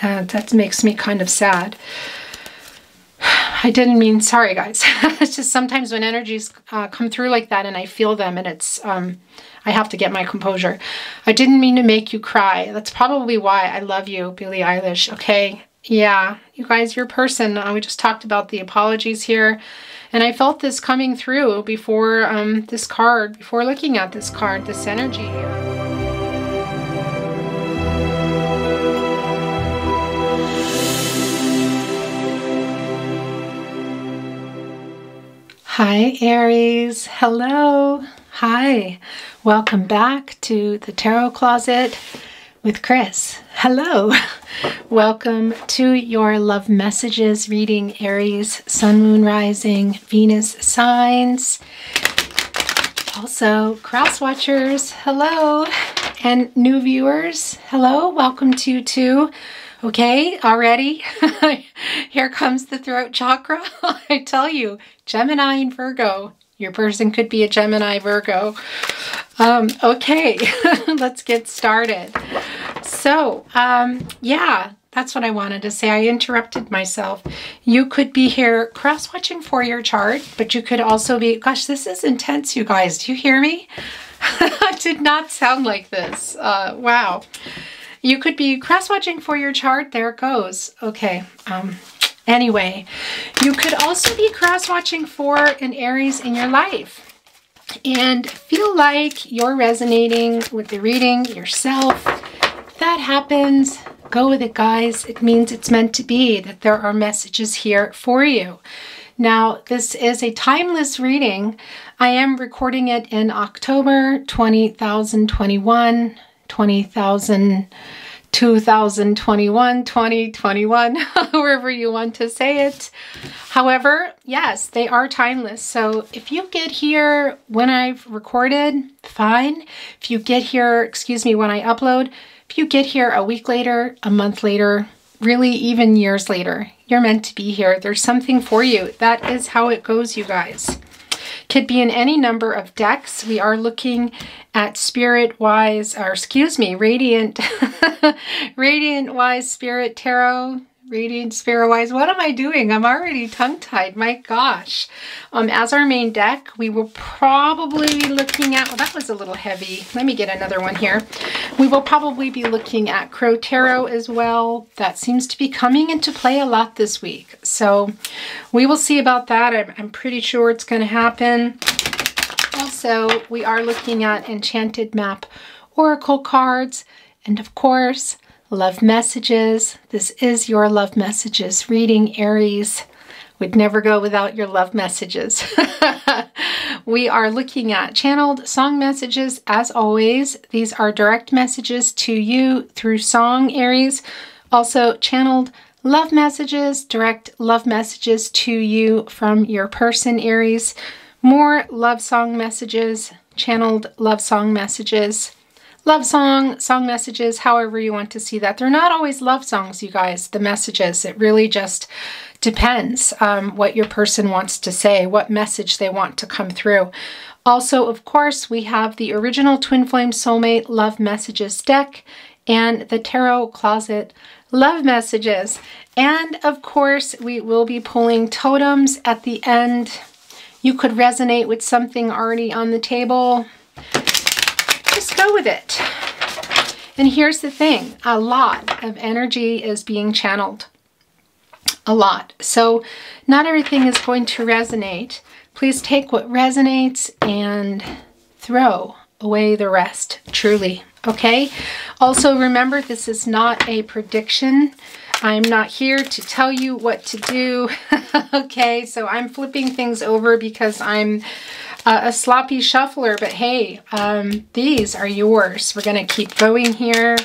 That makes me kind of sad. I didn't mean, sorry guys. It's just sometimes when energies come through like that and I feel them and it's, I have to get my composure. I didn't mean to make you cry. That's probably why I love you, Billie Eilish, okay? Yeah, you guys, your person. We just talked about the apologies here. And I felt this coming through before this card, before looking at this card, this energy here. Hi, Aries. Hello. Hi. Welcome back to the Tarot Closet with Chris. Hello. Welcome to your love messages reading, Aries, Sun, Moon, Rising, Venus signs. Also, cross watchers. Hello. And new viewers. Hello. Welcome to you too. Okay, already, here comes the throat chakra. I tell you, Gemini and Virgo. Your person could be a Gemini Virgo. Okay, let's get started. So, yeah, that's what I wanted to say. I interrupted myself. You could be here cross-watching for your chart, but you could also be, gosh, this is intense, you guys. Do you hear me? I did not sound like this. Wow. You could be cross-watching for your chart. There it goes. Okay. Anyway, you could also be cross-watching for an Aries in your life and feel like you're resonating with the reading yourself. If that happens, go with it, guys. It means it's meant to be, that there are messages here for you. Now, this is a timeless reading. I am recording it in October 2021. 2021, however you want to say it. However, yes, they are timeless. So if you get here when I've recorded, fine. If you get here, excuse me, when I upload, if you get here a week later, a month later, really even years later, you're meant to be here. There's something for you. That is how it goes, you guys. Could be in any number of decks. We are looking at Spirit-wise, or excuse me, Radiant, Radiant-wise Spirit Tarot, Radiant Spirit-wise. What am I doing? I'm already tongue-tied. My gosh. As our main deck, we will probably be looking at, well, that was a little heavy. Let me get another one here. We will probably be looking at Crow Tarot as well. That seems to be coming into play a lot this week. So we will see about that. I'm pretty sure it's going to happen. Also, we are looking at Enchanted Map Oracle cards. And of course, love messages. This is your love messages reading, Aries. Would never go without your love messages. We are looking at channeled song messages as always. These are direct messages to you through song, Aries. Also channeled love messages, direct love messages to you from your person, Aries. More love song messages, channeled love song messages. Love song messages, however you want to see that. They're not always love songs, you guys, the messages. It really just depends what your person wants to say, what message they want to come through. Also, of course, we have the original Twin Flame Soulmate Love Messages deck and the Tarot Closet Love Messages. And of course, we will be pulling totems at the end. You could resonate with something already on the table. Just go with it. And here's the thing, a lot of energy is being channeled. A lot. So not everything is going to resonate. Please take what resonates and throw away the rest, truly. Okay? Also remember, this is not a prediction. I'm not here to tell you what to do. Okay, so I'm flipping things over because I'm a sloppy shuffler, but hey, these are yours. We're going to keep going here.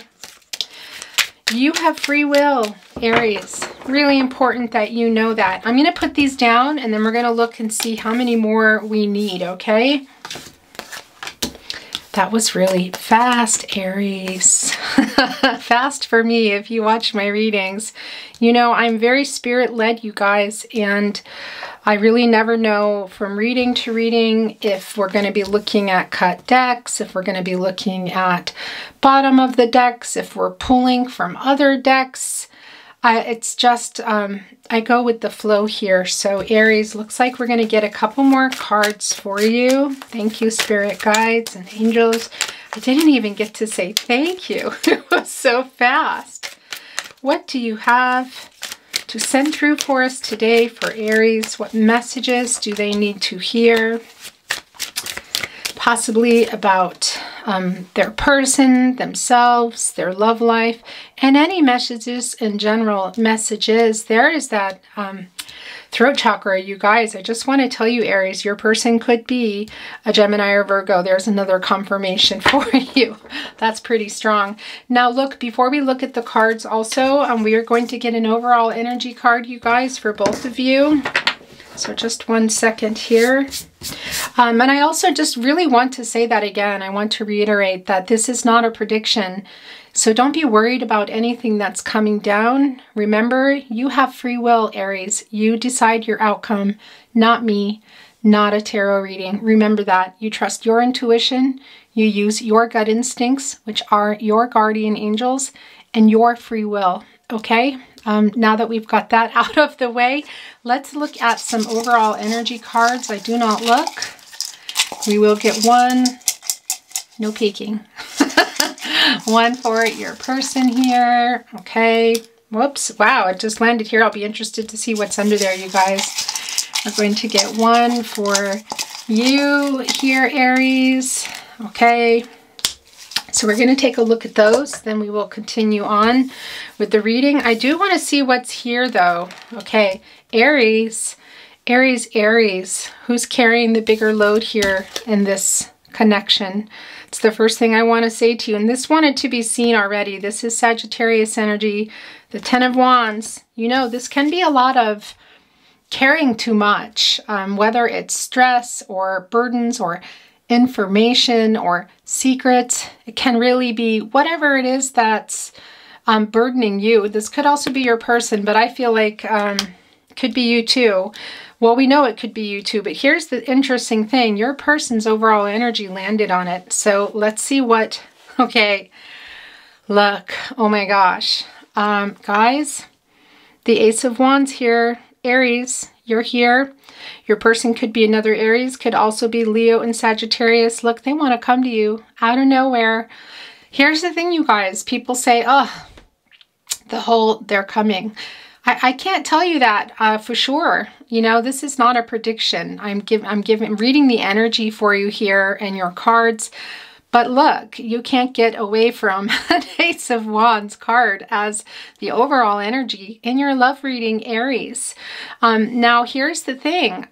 You have free will, Aries. Really important that you know that. I'm going to put these down and then we're going to look and see how many more we need, okay? That was really fast, Aries. Fast for me if you watch my readings. You know, I'm very spirit-led, you guys, and I really never know from reading to reading if we're going to be looking at cut decks, if we're going to be looking at bottom of the decks, if we're pulling from other decks. It's just, I go with the flow here. So Aries, looks like we're going to get a couple more cards for you. Thank you, spirit guides and angels. I didn't even get to say thank you. It was so fast. What do you have to send through for us today for Aries? What messages do they need to hear? Possibly about their person, themselves, their love life, and any messages in general. Messages. There is that throat chakra, you guys. I just want to tell you, Aries, your person could be a Gemini or Virgo. There's another confirmation for you. That's pretty strong. Now look, before we look at the cards also, we are going to get an overall energy card, you guys, for both of you. So just 1 second here. And I also just really want to say that again. I want to reiterate that this is not a prediction. So don't be worried about anything that's coming down. Remember, you have free will, Aries. You decide your outcome, not me, not a tarot reading. Remember that. You trust your intuition. You use your gut instincts, which are your guardian angels, and your free will. Okay? Now that we've got that out of the way, let's look at some overall energy cards. I do not look. We will get one. No peeking. One for your person here. Okay. Whoops. Wow, it just landed here. I'll be interested to see what's under there, you guys. We're going to get one for you here, Aries. Okay. So we're going to take a look at those, then we will continue on with the reading. I do want to see what's here though. Okay, Aries, Aries, Aries. Who's carrying the bigger load here in this connection? It's the first thing I want to say to you. And this wanted to be seen already. This is Sagittarius energy, the 10 of Wands. You know, this can be a lot of carrying too much, whether it's stress or burdens or information or secrets. It can really be whatever it is that's burdening you. This could also be your person, but I feel like it could be you too. Well, we know it could be you too, but here's the interesting thing. Your person's overall energy landed on it. So let's see what, okay, look, oh my gosh. Guys, the Ace of Wands here, Aries, you're here. Your person could be another Aries, could also be Leo and Sagittarius. Look, they want to come to you out of nowhere. Here's the thing, you guys. People say, oh, they're coming. I can't tell you that for sure. You know, this is not a prediction. I'm reading the energy for you here and your cards. But look, you can't get away from an Ace of Wands card as the overall energy in your love reading, Aries. Now, here's the thing.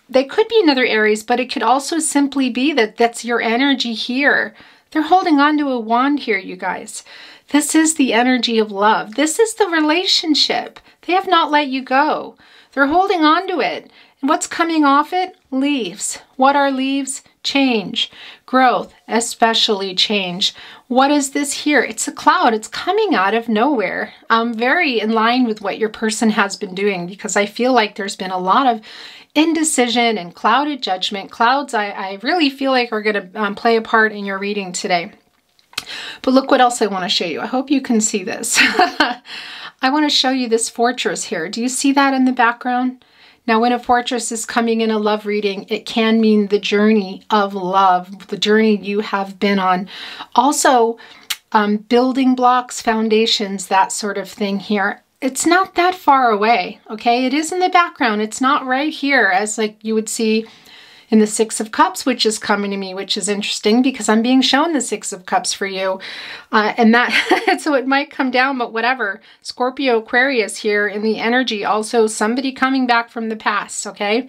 They could be another Aries, but it could also simply be that that's your energy here. They're holding on to a wand here, you guys. This is the energy of love. This is the relationship. They have not let you go. They're holding on to it. And what's coming off it? Leaves. What are leaves? Change. Growth, especially change. What is this here? It's a cloud. It's coming out of nowhere. Very in line with what your person has been doing, because I feel like there's been a lot of indecision and clouded judgment. Clouds, I really feel like are going to play a part in your reading today. But look what else I want to show you. I hope you can see this. I want to show you this fortress here. Do you see that in the background? Now, when a fortress is coming in a love reading, it can mean the journey of love, the journey you have been on. Also, building blocks, foundations, that sort of thing here. It's not that far away, okay? It is in the background. It's not right here as like you would see in the Six of Cups, which is coming to me, which is interesting because I'm being shown the Six of Cups for you. And that, so it might come down, but whatever. Scorpio, Aquarius here in the energy. Also somebody coming back from the past, okay?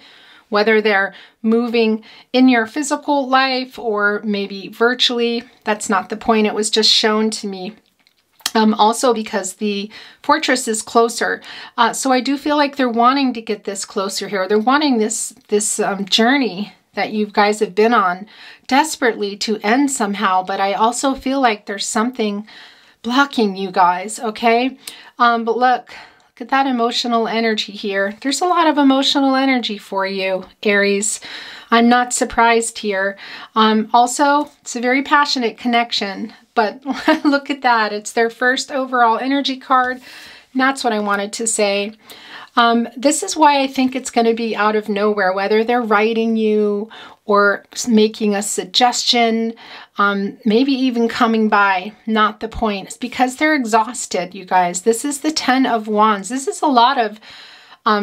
Whether they're moving in your physical life or maybe virtually, that's not the point. It was just shown to me. Also because the fortress is closer. So I do feel like they're wanting to get this closer here. They're wanting this journey that you guys have been on desperately to end somehow. But I also feel like there's something blocking you guys, okay? But look at that emotional energy here. There's a lot of emotional energy for you, Aries. I'm not surprised here. Also, it's a very passionate connection. But look at that. It's their first overall energy card. And that's what I wanted to say. This is why I think it's going to be out of nowhere, whether they're writing you or making a suggestion, maybe even coming by, not the point. It's because they're exhausted, you guys. This is the 10 of Wands. This is a lot of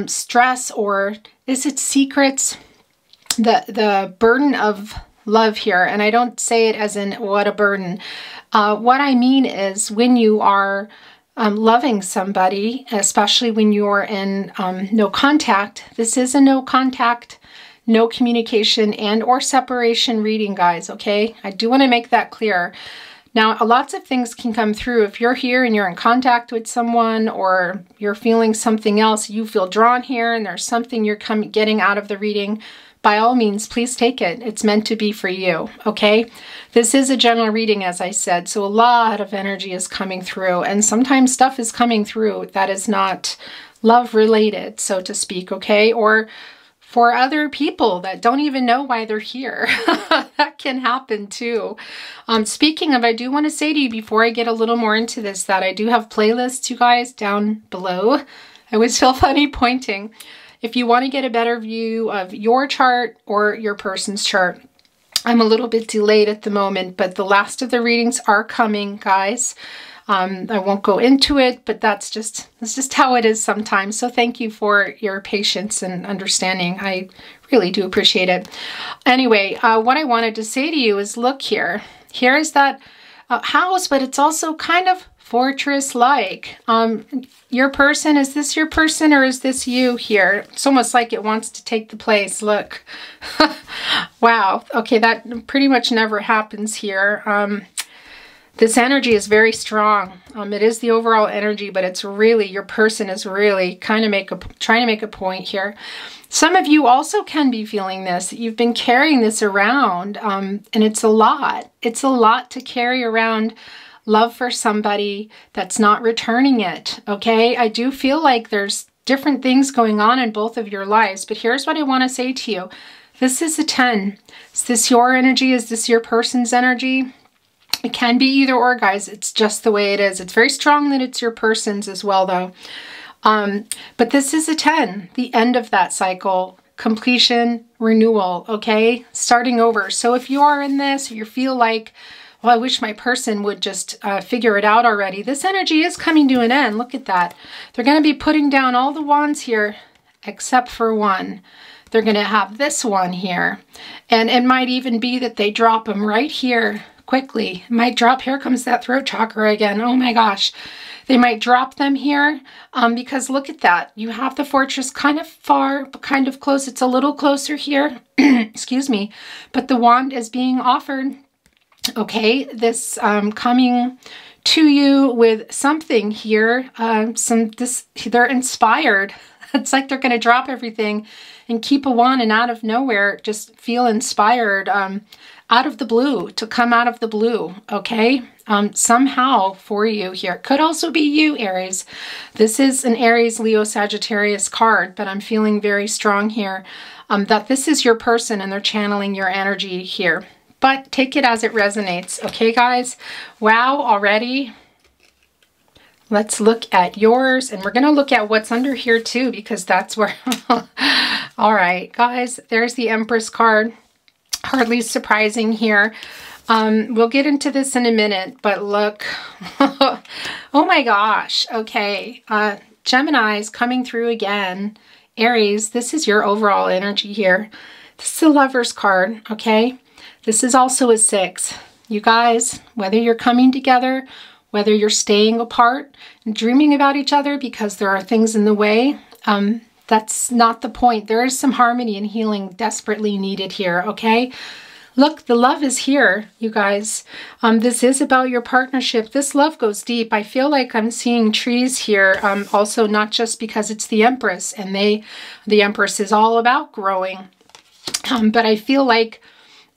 stress, or is it secrets? The burden of love here. And I don't say it as in what a burden. What I mean is when you are loving somebody, especially when you're in no contact. This is a no contact, no communication and or separation reading, guys, okay? I do want to make that clear. Now, lots of things can come through. If you're here and you're in contact with someone, or you're feeling something else, you feel drawn here and there's something you're getting out of the reading, by all means, please take it. It's meant to be for you, okay? This is a general reading, as I said, so a lot of energy is coming through, and sometimes stuff is coming through that is not love-related, so to speak, okay? Or for other people that don't even know why they're here. That can happen too. Speaking of, I do want to say to you before I get a little more into this, that I do have playlists, you guys, down below. I always feel funny pointing. If you want to get a better view of your chart or your person's chart, I'm a little bit delayed at the moment, but the last of the readings are coming, guys. I won't go into it, but that's just how it is sometimes. So thank you for your patience and understanding. I really do appreciate it. Anyway, what I wanted to say to you is, look here. Here is that house, but it's also kind of fortress-like. Your person, is this your person or is this you here? It's almost like it wants to take the place. Look. Wow. Okay, that pretty much never happens here. This energy is very strong. It is the overall energy, but it's really, your person is really trying to make a point here. Some of you also can be feeling this. You've been carrying this around, and it's a lot. It's a lot to carry around love for somebody that's not returning it, okay? I do feel like there's different things going on in both of your lives, but here's what I want to say to you. This is a 10. Is this your energy? Is this your person's energy? It can be either or, guys. It's just the way it is. It's very strong that it's your person's as well, though. But this is a 10, the end of that cycle, completion, renewal, okay? Starting over. So if you are in this, or you feel like, well, I wish my person would just figure it out already. This energy is coming to an end. Look at that. They're going to be putting down all the wands here except for one. They're going to have this one here. And it might even be that they drop them right here quickly. It might drop. Here comes that throat chakra again. Oh my gosh. They might drop them here because look at that. You have the fortress kind of far, but kind of close. It's a little closer here. Excuse me. But the wand is being offered. Okay, this coming to you with something here, they're inspired. It's like they're going to drop everything and keep a wand, and out of nowhere just feel inspired out of the blue, to come out of the blue, okay? Somehow for you here. Could also be you, Aries. This is an Aries, Leo, Sagittarius card, but I'm feeling very strong here that this is your person and they're channeling your energy here. But take it as it resonates. Okay, guys? Wow, already. Let's look at yours. And we're going to look at what's under here too, because that's where... All right, guys. There's the Empress card. Hardly surprising here. We'll get into this in a minute, but look. Oh my gosh. Okay. Gemini's coming through again. Aries, this is your overall energy here. This is the Lover's card, okay? This is also a 6. You guys, whether you're coming together, whether you're staying apart and dreaming about each other because there are things in the way, that's not the point. There is some harmony and healing desperately needed here, okay? Look, the love is here, you guys. This is about your partnership. This love goes deep. I feel like I'm seeing trees here, also not just because it's the Empress, and the Empress is all about growing. But I feel like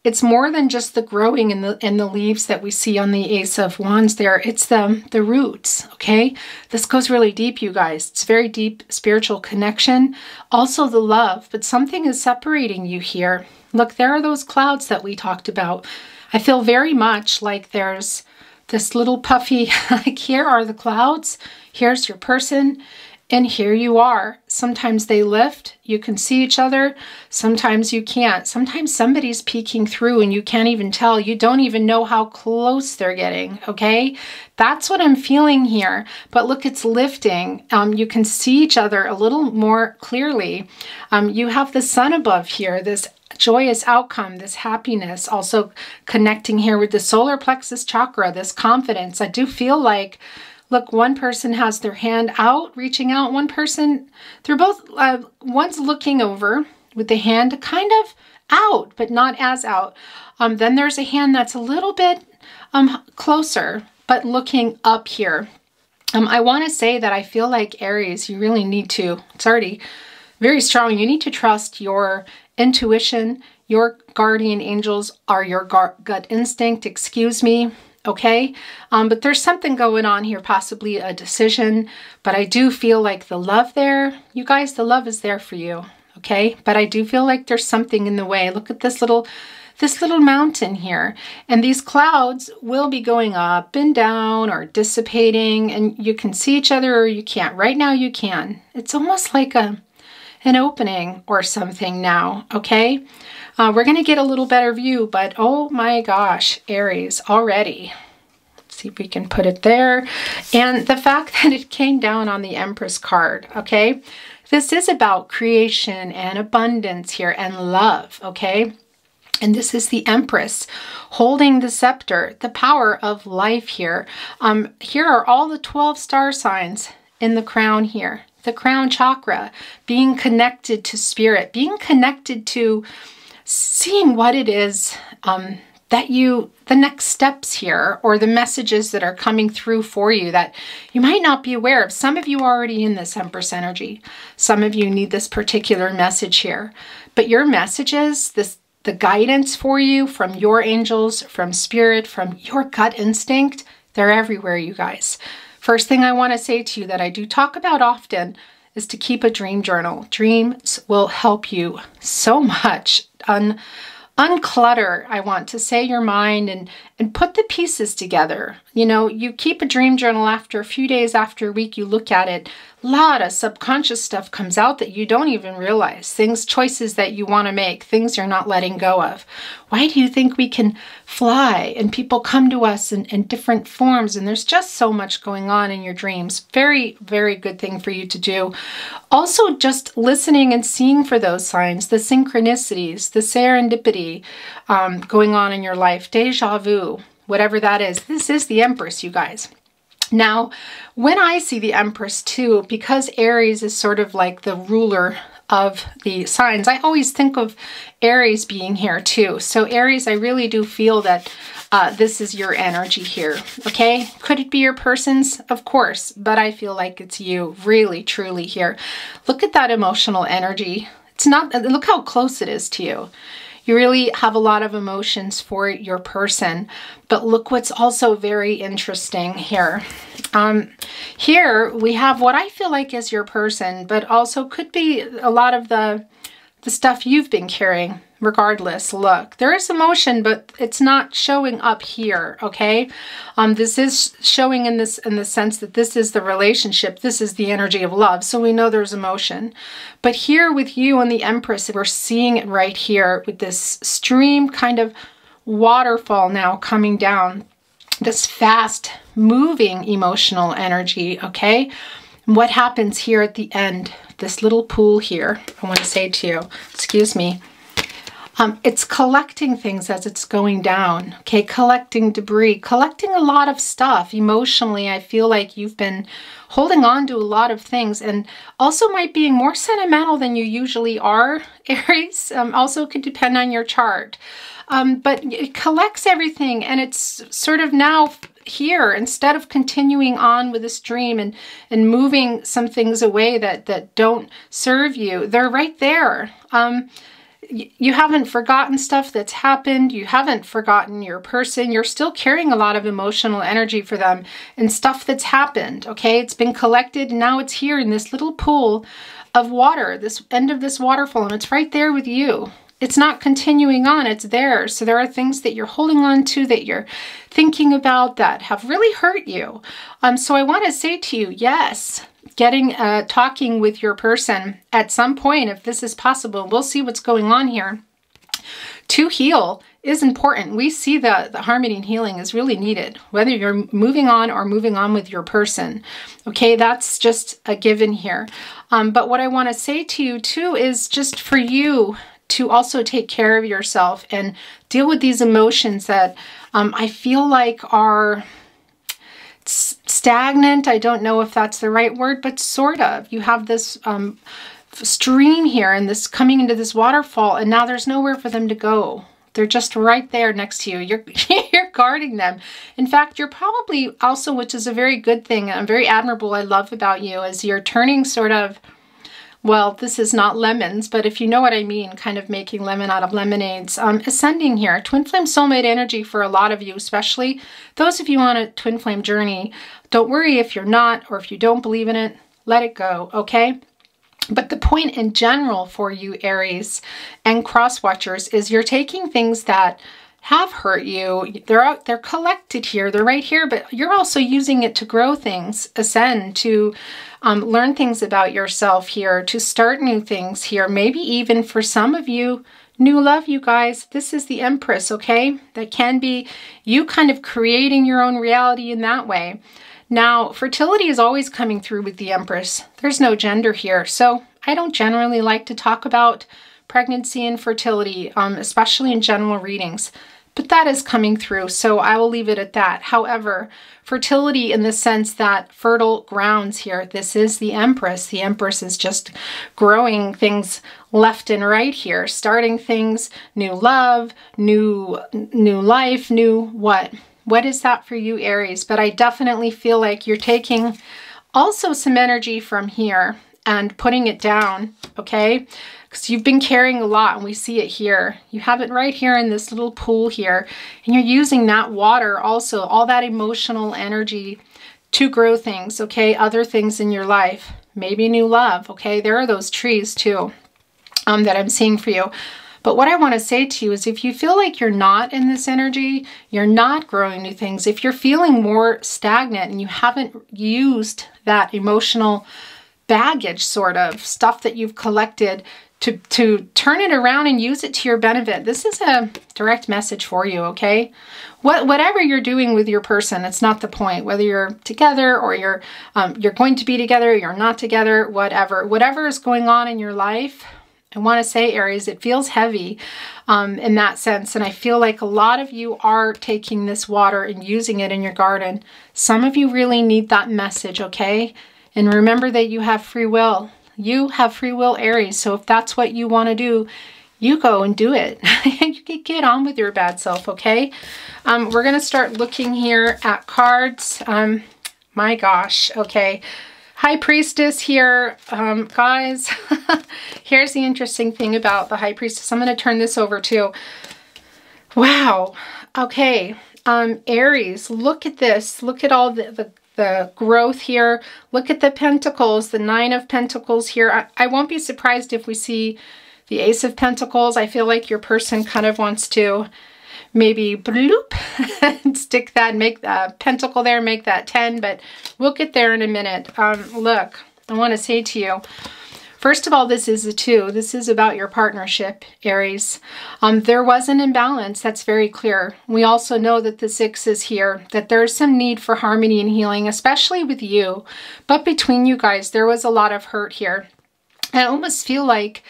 it's more than just the growing in the leaves that we see on the Ace of Wands there. It's the roots, okay? This goes really deep, you guys. It's very deep spiritual connection. Also the love, but something is separating you here. Look, there are those clouds that we talked about. I feel very much like there's this little puffy, like here are the clouds, here's your person, and here you are. Sometimes they lift, you can see each other, sometimes you can't. Sometimes somebody's peeking through and you can't even tell. You don't even know how close they're getting, okay? That's what I'm feeling here. But look, it's lifting. You can see each other a little more clearly. You have the sun above here, this joyous outcome, this happiness, also connecting here with the solar plexus chakra, this confidence. I do feel like, look, one person has their hand out, reaching out. One person, they're both, one's looking over with the hand kind of out, but not as out. Then there's a hand that's a little bit closer, but looking up here. I want to say that I feel like Aries, you really need to, it's already very strong. You need to trust your intuition. Your guardian angels are your gut instinct, excuse me. Okay, but there's something going on here, possibly a decision, but I do feel like the love there, you guys, the love is there for you, okay? But I do feel like there's something in the way. Look at this little mountain here, and these clouds will be going up and down or dissipating, and you can see each other or you can't. Right now you can. It's almost like an opening or something now, okay? We're going to get a little better view, but oh my gosh, Aries already. Let's see if we can put it there. And the fact that it came down on the Empress card, okay? This is about creation and abundance here and love, okay? And this is the Empress holding the scepter, the power of life here. Here are all the 12 star signs in the crown here. The crown chakra, being connected to spirit, being connected to seeing what it is that the next steps here, or the messages that are coming through for you that you might not be aware of. Some of you are already in this Empress energy. Some of you need this particular message here. But your messages, the guidance for you from your angels, from spirit, from your gut instinct, they're everywhere, you guys. First thing I want to say to you that I do talk about often is to keep a dream journal. Dreams will help you so much. Unclutter, I want to say, your mind and put the pieces together. You know, you keep a dream journal, after a few days, after a week, you look at it, a lot of subconscious stuff comes out that you don't even realize. Things, choices that you want to make, things you're not letting go of. Why do you think we can fly and people come to us in different forms? And there's just so much going on in your dreams. Very, very good thing for you to do. Also, just listening and seeing for those signs, the synchronicities, the serendipity going on in your life, deja vu, whatever that is. This is the Empress, you guys. Now, when I see the Empress too, because Aries is sort of like the ruler of the signs, I always think of Aries being here too. So Aries, I really do feel that this is your energy here, okay? Could it be your person's? Of course, but I feel like it's you really, truly here. Look at that emotional energy. It's not, look how close it is to you. You really have a lot of emotions for your person, but look what's also very interesting here. Here we have what I feel like is your person, but also could be a lot of the stuff you've been carrying. Regardless, look, there is emotion, but it's not showing up here, okay? This is showing in the sense that this is the relationship, this is the energy of love, so we know there's emotion. But here with you and the Empress, we're seeing it right here with this stream, kind of waterfall now coming down, this fast moving emotional energy, okay? What happens here at the end, this little pool here, I want to say to you, excuse me, it's collecting things as it's going down, okay? Collecting debris, collecting a lot of stuff. Emotionally, I feel like you've been holding on to a lot of things, and also might be more sentimental than you usually are, Aries. Also could depend on your chart. But it collects everything, and it's sort of now here, instead of continuing on with this dream and moving some things away that don't serve you, they're right there. You haven't forgotten stuff that's happened. You haven't forgotten your person. You're still carrying a lot of emotional energy for them and stuff that's happened, okay? It's been collected, and now it's here in this little pool of water, this end of this waterfall, and it's right there with you. it's not continuing on, it's there. So there are things that you're holding on to, that you're thinking about, that have really hurt you. So I want to say to you, yes, talking with your person at some point, if this is possible, we'll see what's going on here, to heal is important. We see the harmony and healing is really needed, whether you're moving on or moving on with your person. Okay, that's just a given here. But what I want to say to you too is just for you to also take care of yourself and deal with these emotions that I feel like are stagnant. I don't know if that's the right word, but sort of. You have this stream here and this coming into this waterfall, and now there's nowhere for them to go. They're just right there next to you. You're guarding them. In fact, you're probably also, which is a very good thing, and very admirable, I love about you, is you're turning sort of, well, this is not lemons, but if you know what I mean, kind of making lemon out of lemonades. Ascending here, twin flame soulmate energy for a lot of you, especially those of you on a twin flame journey. Don't worry if you're not, or if you don't believe in it, let it go, okay? But the point in general for you, Aries and cross watchers, is you're taking things that have hurt you. They're collected here. They're right here, but you're also using it to grow things, ascend, to learn things about yourself here, to start new things here. Maybe even for some of you, new love, you guys. This is the Empress, okay? That can be you kind of creating your own reality in that way. Now, fertility is always coming through with the Empress. There's no gender here. So I don't generally like to talk about pregnancy and fertility, especially in general readings, but that is coming through. So I will leave it at that. However, fertility in the sense that fertile grounds here, this is the Empress. The Empress is just growing things left and right here, starting things, new love, new life, new what? What is that for you, Aries? But I definitely feel like you're taking also some energy from here and putting it down, okay? Because you've been carrying a lot, and we see it here. You have it right here in this little pool here, and you're using that water also, all that emotional energy to grow things, okay? Other things in your life, maybe new love, okay? There are those trees too that I'm seeing for you. But what I want to say to you is if you feel like you're not in this energy, you're not growing new things, if you're feeling more stagnant and you haven't used that emotional baggage sort of stuff that you've collected to turn it around and use it to your benefit, this is a direct message for you, okay? Whatever you're doing with your person, it's not the point. Whether you're together or you're going to be together, you're not together, whatever is going on in your life, I want to say, Aries, it feels heavy in that sense. And I feel like a lot of you are taking this water and using it in your garden. Some of you really need that message, okay? And remember that you have free will. You have free will, Aries. So if that's what you want to do, you go and do it. You can get on with your bad self, okay? We're going to start looking here at cards. My gosh, okay. High Priestess here, guys. Here's the interesting thing about the High Priestess. I'm going to turn this over too. Wow. Okay. Aries, look at this. Look at all the growth here. Look at the Pentacles, the Nine of Pentacles here. I won't be surprised if we see the Ace of Pentacles. I feel like your person kind of wants to maybe bloop and stick that, make that pentacle there, make that 10, but we'll get there in a minute. Look, I want to say to you, first of all, this is a 2. This is about your partnership, Aries. There was an imbalance, that's very clear. We also know that the 6 is here, that there's some need for harmony and healing, especially with you. But between you guys, there was a lot of hurt here. I almost feel like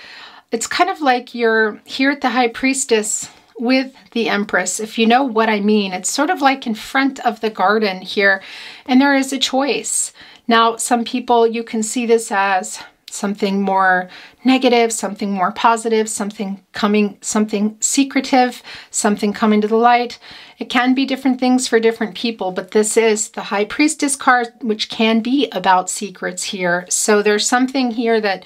it's kind of like you're here at the High Priestess with the Empress, if you know what I mean. It's sort of like in front of the garden here, and there is a choice. Now, some people, you can see this as something more negative, something more positive, something secretive, something coming to the light. It can be different things for different people, but this is the High Priestess card, which can be about secrets here. So there's something here that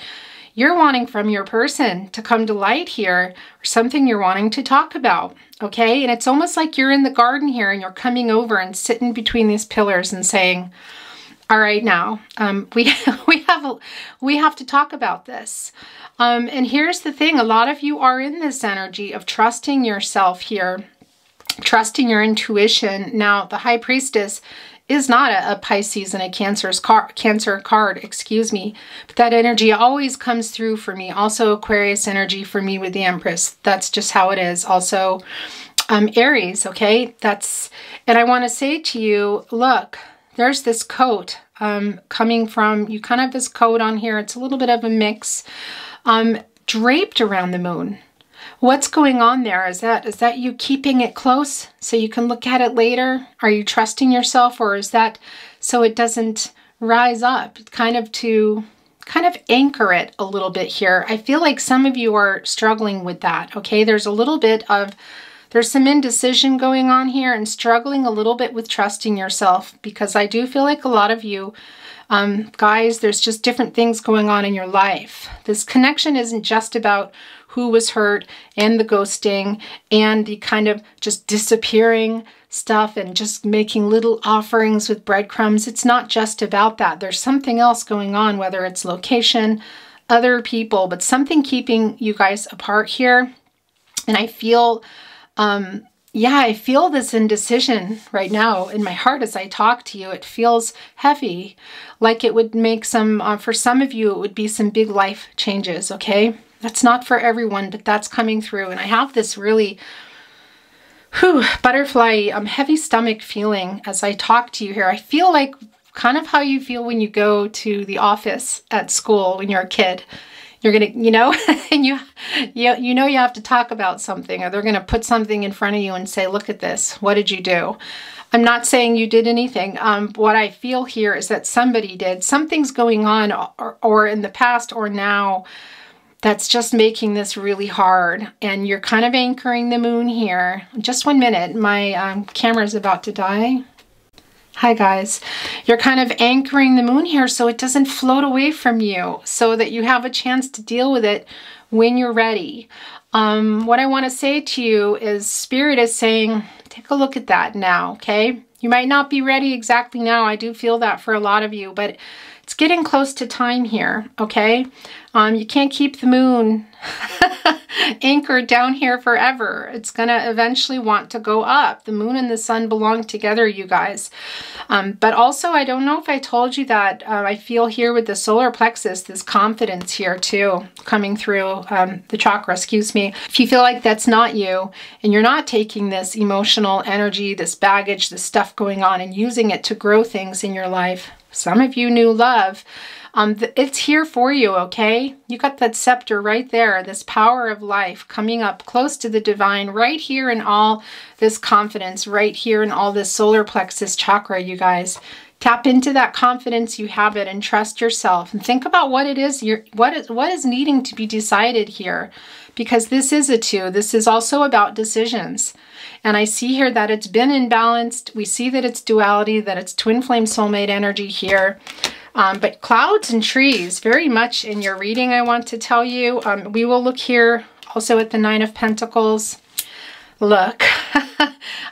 you're wanting from your person to come to light here, or something you're wanting to talk about, okay? And it's almost like you're in the garden here and you're coming over and sitting between these pillars and saying, All right, now we have to talk about this. And here's the thing: a lot of you are in this energy of trusting yourself here, trusting your intuition. Now, the High Priestess is not a Pisces and a Cancer card, excuse me. But that energy always comes through for me. Also Aquarius energy for me with the Empress. That's just how it is. Also Aries, okay? And I want to say to you, look, there's this coat coming from, you kind of have this coat on here. It's a little bit of a mix, draped around the moon. What's going on there? Is that you keeping it close so you can look at it later? Are you trusting yourself, or is that so it doesn't rise up? Kind of to anchor it a little bit here. I feel like some of you are struggling with that, okay? There's some indecision going on here and struggling a little bit with trusting yourself, because I do feel like a lot of you, guys, there's just different things going on in your life. This connection isn't just about who was hurt and the ghosting and the kind of just disappearing stuff and just making little offerings with breadcrumbs. It's not just about that. There's something else going on, whether it's location, other people, but something keeping you guys apart here. And I feel, I feel this indecision right now in my heart as I talk to you. It feels heavy, like it would make for some of you, it would be some big life changes, okay? That's not for everyone, but that's coming through. And I have this really butterfly, heavy stomach feeling as I talk to you here. I feel like kind of how you feel when you go to the office at school when you're a kid. You're going to, and you have to talk about something, or they're going to put something in front of you and say, look at this. What did you do? I'm not saying you did anything. What I feel here is that somebody did. Something's going on or in the past or now that's just making this really hard. And you're kind of anchoring the moon here. Just 1 minute. My camera's about to die. Hi guys. You're kind of anchoring the moon here so it doesn't float away from you, so that you have a chance to deal with it when you're ready. What I want to say to you is Spirit is saying, take a look at that now, okay? You might not be ready exactly now. I do feel that for a lot of you, but it's getting close to time here, okay? You can't keep the moon anchored down here forever. It's going to eventually want to go up. The moon and the sun belong together, you guys. But also, I don't know if I told you that I feel here with the solar plexus, this confidence here too, coming through the chakra, excuse me. If you feel like that's not you, and you're not taking this emotional energy, this baggage, this stuff going on and using it to grow things in your life, some of you new love, it's here for you, okay? You got that scepter right there, this power of life coming up close to the divine right here in all this confidence, right here in all this solar plexus chakra, you guys. Tap into that confidence, you have it, and trust yourself. And think about what it is, what is needing to be decided here. Because this is a 2. This is also about decisions. And I see here that it's been imbalanced. We see that it's duality, that it's twin flame soulmate energy here. But clouds and trees, very much in your reading, I want to tell you. We will look here also at the 9 of Pentacles. Look,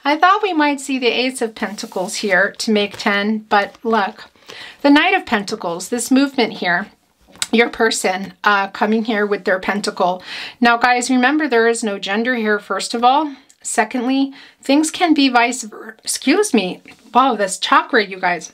I thought we might see the Ace of Pentacles here to make 10, but look, the Knight of Pentacles, this movement here, your person coming here with their pentacle. Now, guys, remember there is no gender here, first of all. Secondly, things can be vice versa. Excuse me. Wow, this chakra, you guys.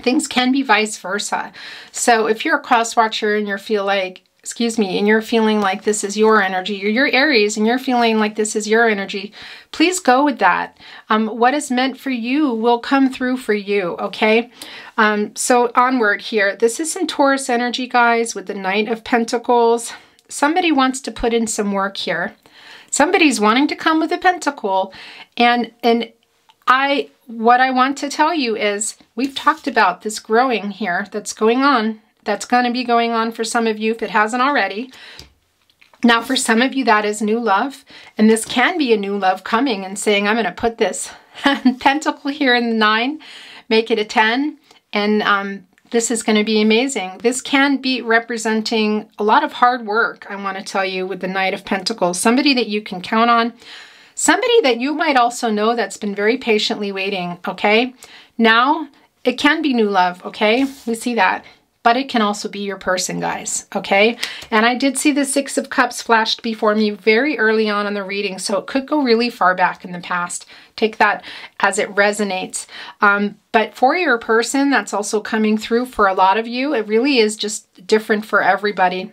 Things can be vice versa. So if you're a cross watcher and you feel like, excuse me, and you're feeling like this is your energy, or you're Aries and you're feeling like this is your energy, please go with that. What is meant for you will come through for you, okay? So onward here. This is some Taurus energy, guys, with the Knight of Pentacles. Somebody wants to put in some work here. Somebody's wanting to come with a pentacle, and what I want to tell you is we've talked about this growing here that's going on. That's going to be going on for some of you if it hasn't already. Now, for some of you, that is new love. And this can be a new love coming and saying, I'm going to put this pentacle here in the 9, make it a 10. And this is going to be amazing. This can be representing a lot of hard work, I want to tell you, with the Knight of Pentacles. Somebody that you can count on. Somebody that you might also know that's been very patiently waiting, okay? Now it can be new love, okay? We see that. But it can also be your person, guys, okay? And I did see the Six of Cups flashed before me very early on in the reading, so it could go really far back in the past. Take that as it resonates. But for your person, that's also coming through for a lot of you. It really is just different for everybody.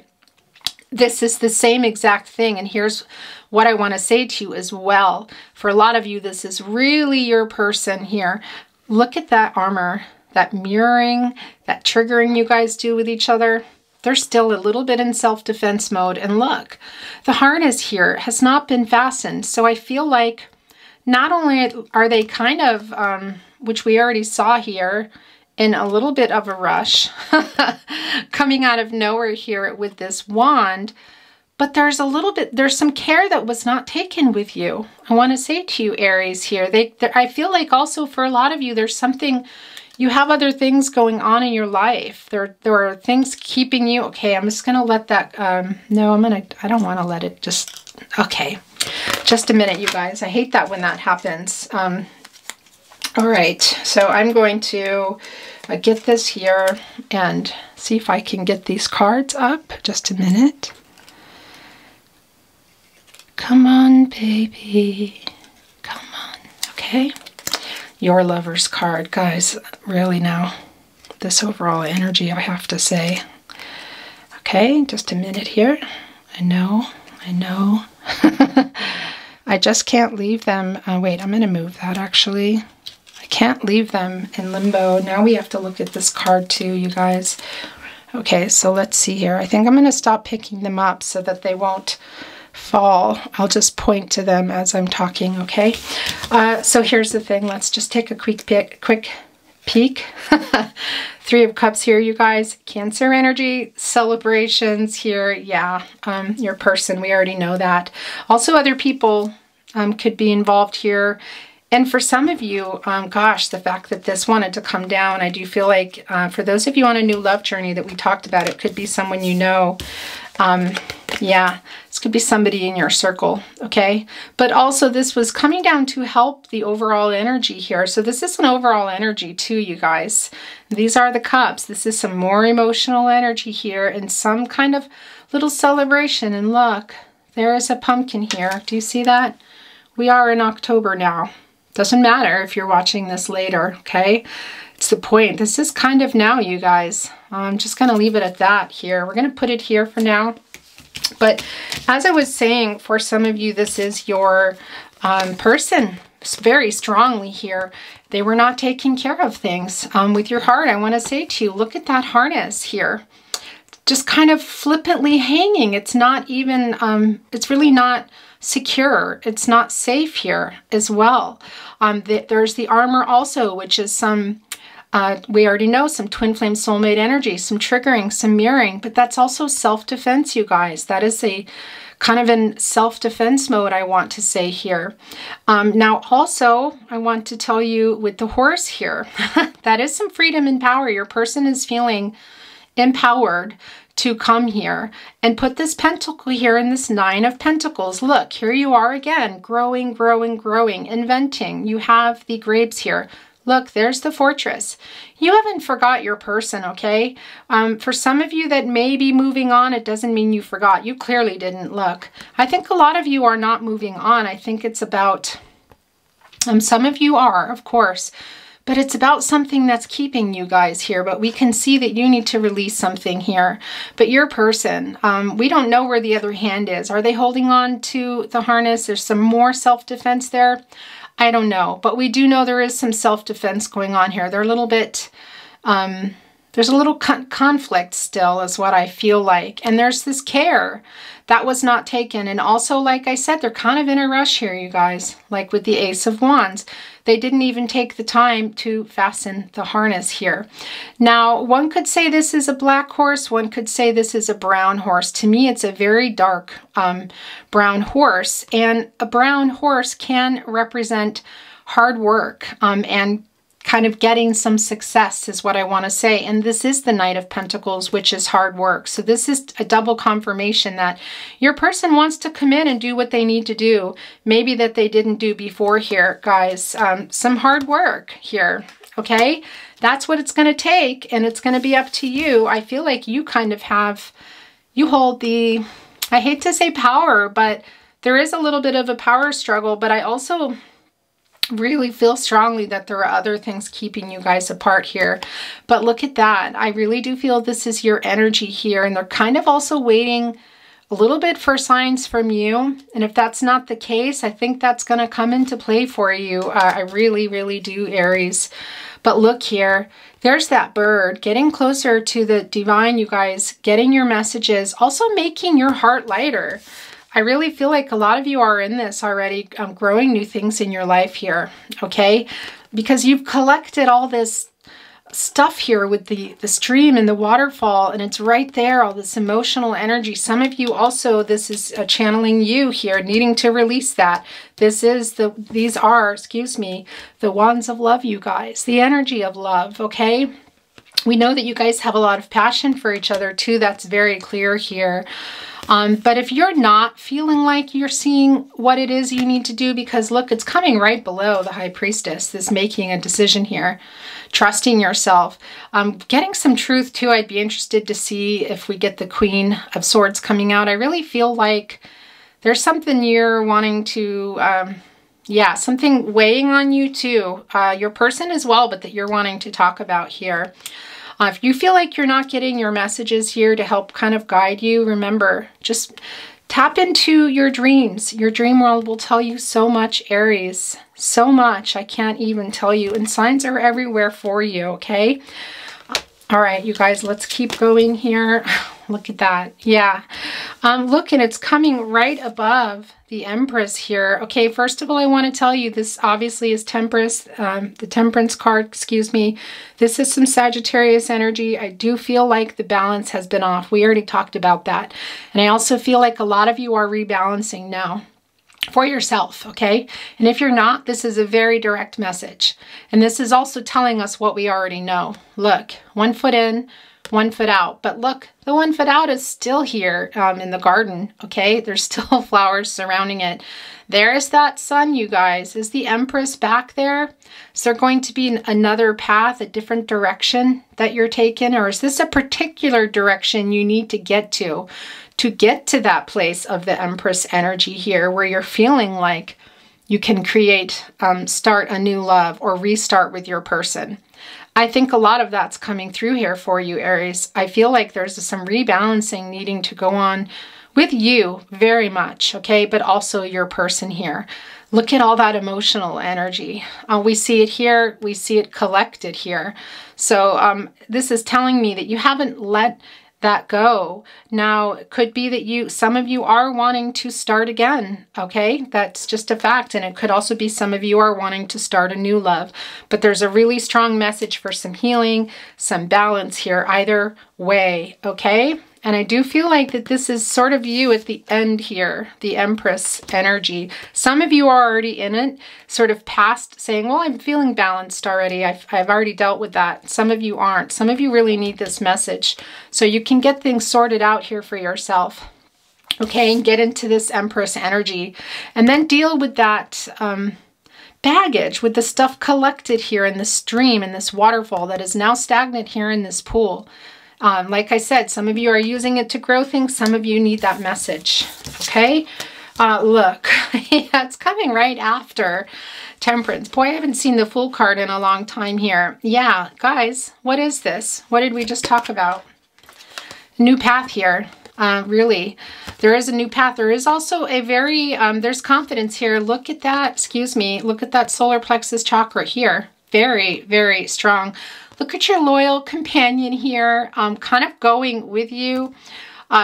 This is the same exact thing, and here's what I want to say to you as well. For a lot of you, this is really your person here. Look at that armor. That mirroring, that triggering you guys do with each other, they're still a little bit in self-defense mode. And look, the harness here has not been fastened. So I feel like not only are they kind of, which we already saw here, in a little bit of a rush, coming out of nowhere here with this wand, but there's some care that was not taken with you. I want to say to you, Aries, here, I feel like also for a lot of you, there's something. You have other things going on in your life. There are things keeping you. Okay, I'm just gonna let that, no, I don't wanna let it just, okay. Just a minute, you guys. I hate that when that happens. All right, so I'm going to get this here and see if I can get these cards up. Just a minute. Come on, baby. Come on, okay. Your Lover's card, guys, really now, this overall energy, I have to say. Okay, just a minute here. I know. I just can't leave them. Wait, I'm going to move that actually. I can't leave them in limbo. Now we have to look at this card too, you guys. Okay, so let's see here. I think I'm going to stop picking them up so that they won't fall. I'll just point to them as I'm talking, okay? So here's the thing. Let's just take a quick peek. Three of Cups here, you guys. Cancer energy, celebrations here. Yeah, your person, we already know that. Also, other people could be involved here. And for some of you, gosh, the fact that this wanted to come down, I do feel like for those of you on a new love journey that we talked about, it could be someone you know. Yeah, this could be somebody in your circle, okay? But also this was coming down to help the overall energy here. So this is an overall energy too, you guys. These are the Cups. This is some more emotional energy here and some kind of little celebration. And look, there is a pumpkin here. Do you see that? We are in October now. Doesn't matter if you're watching this later, okay? It's the point. This is kind of now, you guys. I'm just going to leave it at that here. We're going to put it here for now. But as I was saying, for some of you, this is your person very strongly here. They were not taking care of things. With your heart, I want to say to you, look at that harness here. Just kind of flippantly hanging. It's not even, it's really not secure. It's not safe here as well. There's the armor also, which is some, we already know, some twin flame soulmate energy, some triggering, some mirroring, but that's also self-defense, you guys. That is a kind of in self-defense mode, I want to say here. Now also, I want to tell you with the horse here, that is some freedom and power. Your person is feeling empowered to come here and put this pentacle here in this Nine of Pentacles. Look, here you are again, growing, growing, growing, inventing. You have the grapes here. Look, there's the Fortress. You haven't forgot your person, okay? For some of you that may be moving on, it doesn't mean you forgot. You clearly didn't. Look, I think a lot of you are not moving on. I think it's about, some of you are, of course, but it's about something that's keeping you guys here. But we can see that you need to release something here. But your person, we don't know where the other hand is. Are they holding on to the harness? There's some more self-defense there. I don't know, but we do know there is some self-defense going on here. They're a little bit, there's a little conflict still is what I feel like. And there's this care that was not taken. And also, like I said, they're kind of in a rush here, you guys, like with the Ace of Wands. They didn't even take the time to fasten the harness here. Now, one could say this is a black horse. One could say this is a brown horse. To me, it's a very dark brown horse. And a brown horse can represent hard work and kind of getting some success is what I want to say. And this is the Knight of Pentacles, which is hard work. So this is a double confirmation that your person wants to come in and do what they need to do. Maybe that they didn't do before here, guys. Some hard work here, okay? that's what it's going to take, and it's going to be up to you. I feel like you kind of have, you hold the, I hate to say power, but there is a little bit of a power struggle, but I also really feel strongly that there are other things keeping you guys apart here. But look at that. I really do feel this is your energy here, and they're kind of also waiting a little bit for signs from you. And if that's not the case, I think that's going to come into play for you. I really, really do, Aries. But look here, there's that bird getting closer to the divine, you guys, getting your messages, also making your heart lighter. I really feel like a lot of you are in this already, growing new things in your life here, okay? Because you've collected all this stuff here with the stream and the waterfall, and it's right there, all this emotional energy. Some of you also, this is channeling you here, needing to release that. These are, excuse me, the wands of love, you guys, the energy of love, okay? We know that you guys have a lot of passion for each other too. That's very clear here. But if you're not feeling like you're seeing what it is you need to do, because look, it's coming right below the High Priestess, this making a decision here, trusting yourself, getting some truth too. I'd be interested to see if we get the Queen of Swords coming out. I really feel like there's something you're wanting to, yeah, something weighing on you too, your person as well, but that you're wanting to talk about here. If you feel like you're not getting your messages here to help kind of guide you, remember, just tap into your dreams. Your dream world will tell you so much, Aries. So much, I can't even tell you. And signs are everywhere for you, okay? All right, you guys, let's keep going here. Look at that. Yeah. Look, and it's coming right above the Empress here. Okay, first of all, I want to tell you this obviously is Temperance, the Temperance card, excuse me. This is some Sagittarius energy. I do feel like the balance has been off. We already talked about that. And I also feel like a lot of you are rebalancing now for yourself, okay? And if you're not, this is a very direct message. And this is also telling us what we already know. Look, 1 foot in, 1 foot out. But look, the 1 foot out is still here in the garden, okay? There's still flowers surrounding it. There's that sun, you guys. Is the Empress back there? Is there going to be another path, a different direction that you're taking? Or is this a particular direction you need to get to that place of the Empress energy here where you're feeling like you can create, start a new love or restart with your person? I think a lot of that's coming through here for you, Aries. I feel like there's some rebalancing needing to go on with you very much, okay? But also your person here. Look at all that emotional energy. We see it here. We see it collected here. So this is telling me that you haven't let that go. Now, it could be that some of you are wanting to start again, okay? That's just a fact. And it could also be some of you are wanting to start a new love. But there's a really strong message for some healing, some balance here, either way, okay? And I do feel like that this is sort of you at the end here, the Empress energy. Some of you are already in it, sort of past saying, well, I'm feeling balanced already. I've already dealt with that. Some of you aren't. Some of you really need this message so you can get things sorted out here for yourself. Okay, and get into this Empress energy and then deal with that baggage, with the stuff collected here in this stream, in this waterfall that is now stagnant here in this pool. Like I said, some of you are using it to grow things. Some of you need that message, okay? Look, yeah, it's coming right after Temperance. Boy, I haven't seen the Fool card in a long time here. Yeah, guys, what is this? What did we just talk about? New path here. Really, there is a new path. There is also a very, there's confidence here. Look at that, excuse me, look at that solar plexus chakra here. Very, very strong. Look at your loyal companion here, kind of going with you.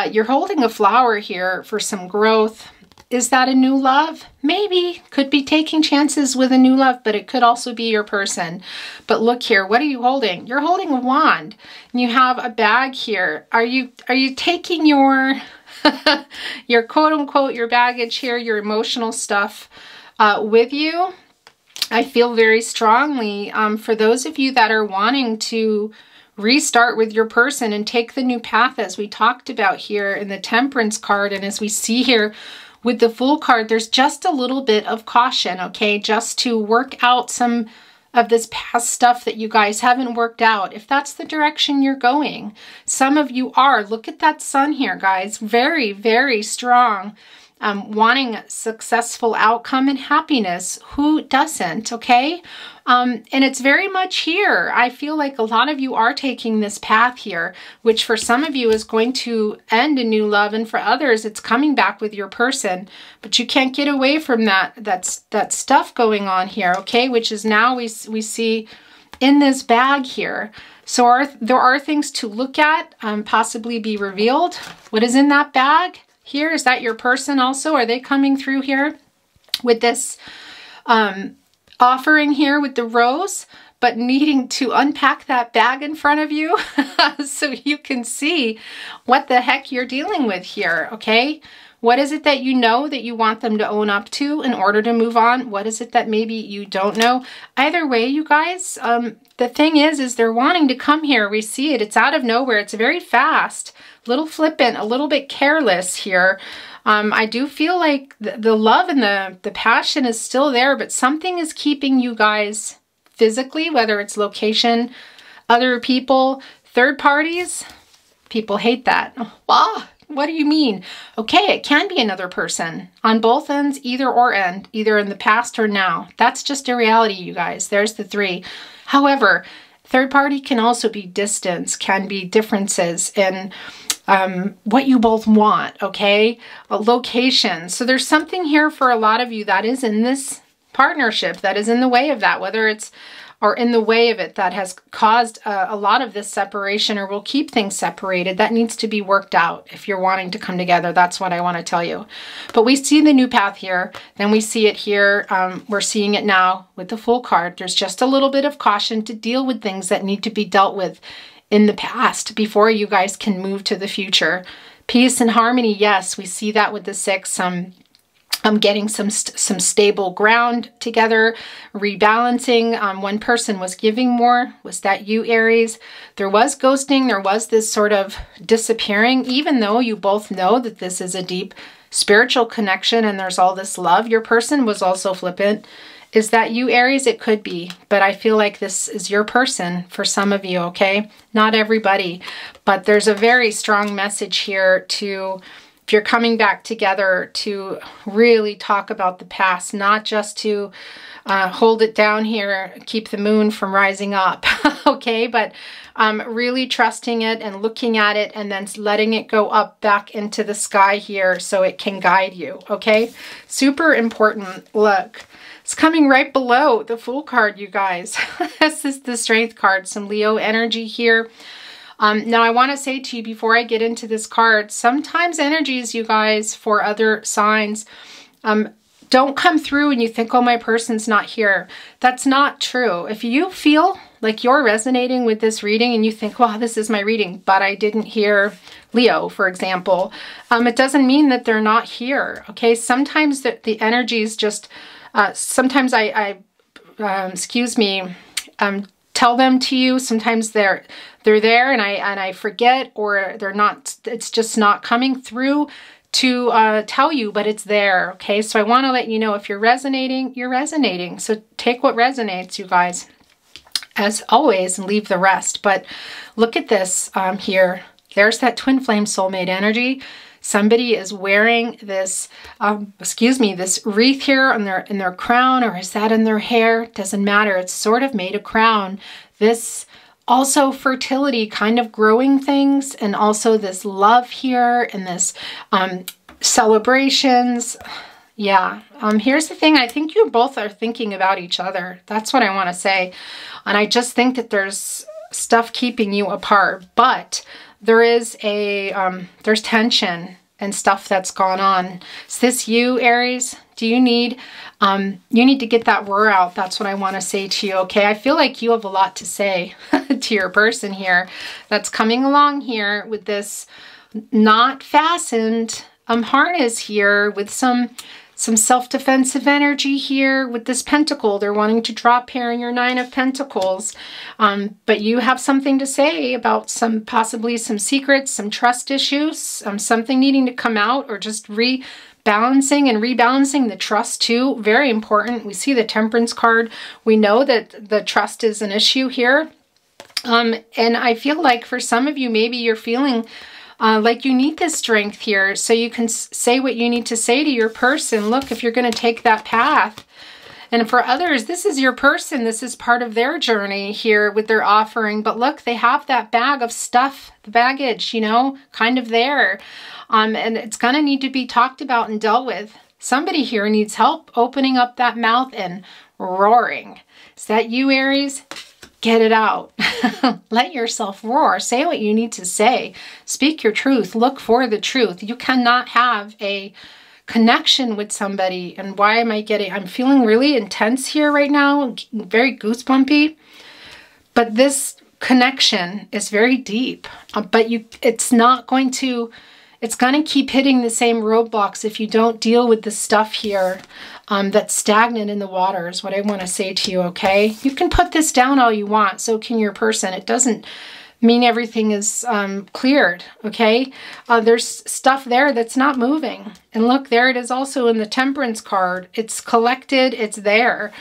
You're holding a flower here for some growth. Is that a new love? Maybe. Could be taking chances with a new love, but it could also be your person. But look here, what are you holding? You're holding a wand, and you have a bag here. Are you taking your, your quote unquote, your baggage here, your emotional stuff with you? I feel very strongly for those of you that are wanting to restart with your person and take the new path, as we talked about here in the Temperance card, and as we see here with the Fool card, there's just a little bit of caution, okay? Just to work out some of this past stuff that you guys haven't worked out, if that's the direction you're going. Some of you are. Look at that sun here, guys. Very, very strong. Wanting a successful outcome and happiness. Who doesn't, okay? And it's very much here. I feel like a lot of you are taking this path here, which for some of you is going to end in new love, and for others, it's coming back with your person. But you can't get away from that stuff going on here, okay? Which is now we see in this bag here. So there are things to look at, possibly be revealed. What is in that bag? Here, is that your person also? Are they coming through here with this offering here with the rose, but needing to unpack that bag in front of you so you can see what the heck you're dealing with here, okay? What is it that you know that you want them to own up to in order to move on? What is it that maybe you don't know? Either way, you guys, the thing is they're wanting to come here. We see it. It's out of nowhere. It's very fast, a little flippant, a little bit careless here. I do feel like the love and the passion is still there, but something is keeping you guys physically, whether it's location, other people, third parties. People hate that. Wow. What do you mean? Okay, it can be another person on both ends, either or end, either in the past or now. That's just a reality, you guys. There's the three. However, third party can also be distance, can be differences in what you both want, okay? A location. So there's something here for a lot of you that is in this partnership that is in the way of that, whether it's or in the way of it that has caused a lot of this separation or will keep things separated. That needs to be worked out if you're wanting to come together. That's what I want to tell you. But we see the new path here. Then we see it here. We're seeing it now with the Fool card. There's just a little bit of caution to deal with things that need to be dealt with in the past before you guys can move to the future. Peace and harmony. Yes, we see that with the 6. I'm getting some stable ground together, rebalancing. One person was giving more. Was that you, Aries? There was ghosting. There was this sort of disappearing, even though you both know that this is a deep spiritual connection and there's all this love. Your person was also flippant. Is that you, Aries? It could be, but I feel like this is your person for some of you, okay? Not everybody, but there's a very strong message here to, if you're coming back together, to really talk about the past, not just to hold it down here, keep the moon from rising up, okay? But really trusting it and looking at it and then letting it go up back into the sky here so it can guide you, okay? Super important. Look, it's coming right below the Fool card, you guys. This is the Strength card, some Leo energy here. Now, I want to say to you before I get into this card, sometimes energies, you guys, for other signs, don't come through and you think, oh, my person's not here. That's not true. If you feel like you're resonating with this reading and you think, well, this is my reading, but I didn't hear Leo, for example, it doesn't mean that they're not here, okay? Sometimes the energies just, sometimes excuse me, tell them to you. Sometimes they're there and I forget, or they're not, it's just not coming through to tell you, but it's there, okay? So I want to let you know if you're resonating, you're resonating. So take what resonates, you guys, as always, and leave the rest. But look at this here. There's that twin flame soulmate energy. Somebody is wearing this, excuse me, this wreath here in their crown, or is that in their hair? Doesn't matter. It's sort of made a crown. This also fertility, kind of growing things, and also this love here and this celebrations. Yeah. Here's the thing. I think you both are thinking about each other. That's what I want to say. And I just think that there's stuff keeping you apart, but there is there's tension and stuff that's gone on. Is this you, Aries? Do you need to get that roar out? That's what I want to say to you, okay? I feel like you have a lot to say to your person here that's coming along here with this not fastened harness here with some self-defensive energy here with this pentacle. They're wanting to drop here in your 9 of Pentacles. But you have something to say about possibly some secrets, some trust issues, something needing to come out, or just balancing and rebalancing the trust too. Very important. We see the Temperance card. We know that the trust is an issue here. And I feel like for some of you, maybe you're feeling like you need this strength here so you can say what you need to say to your person. Look, if you're going to take that path. And for others, this is your person. This is part of their journey here with their offering. But look, they have that bag of stuff, the baggage, you know, kind of there. And it's going to need to be talked about and dealt with. Somebody here needs help opening up that mouth and roaring. Is that you, Aries? Get it out. Let yourself roar. Say what you need to say. Speak your truth. Look for the truth. You cannot have a connection with somebody. And why am I getting, I'm feeling really intense here right now, very goosebumpy. But this connection is very deep. But it's going to keep hitting the same roadblocks if you don't deal with the stuff here that's stagnant in the water is what I want to say to you, okay? You can put this down all you want, so can your person. It doesn't mean everything is cleared, okay? There's stuff there that's not moving. And look, there it is also in the Temperance card. It's collected, it's there.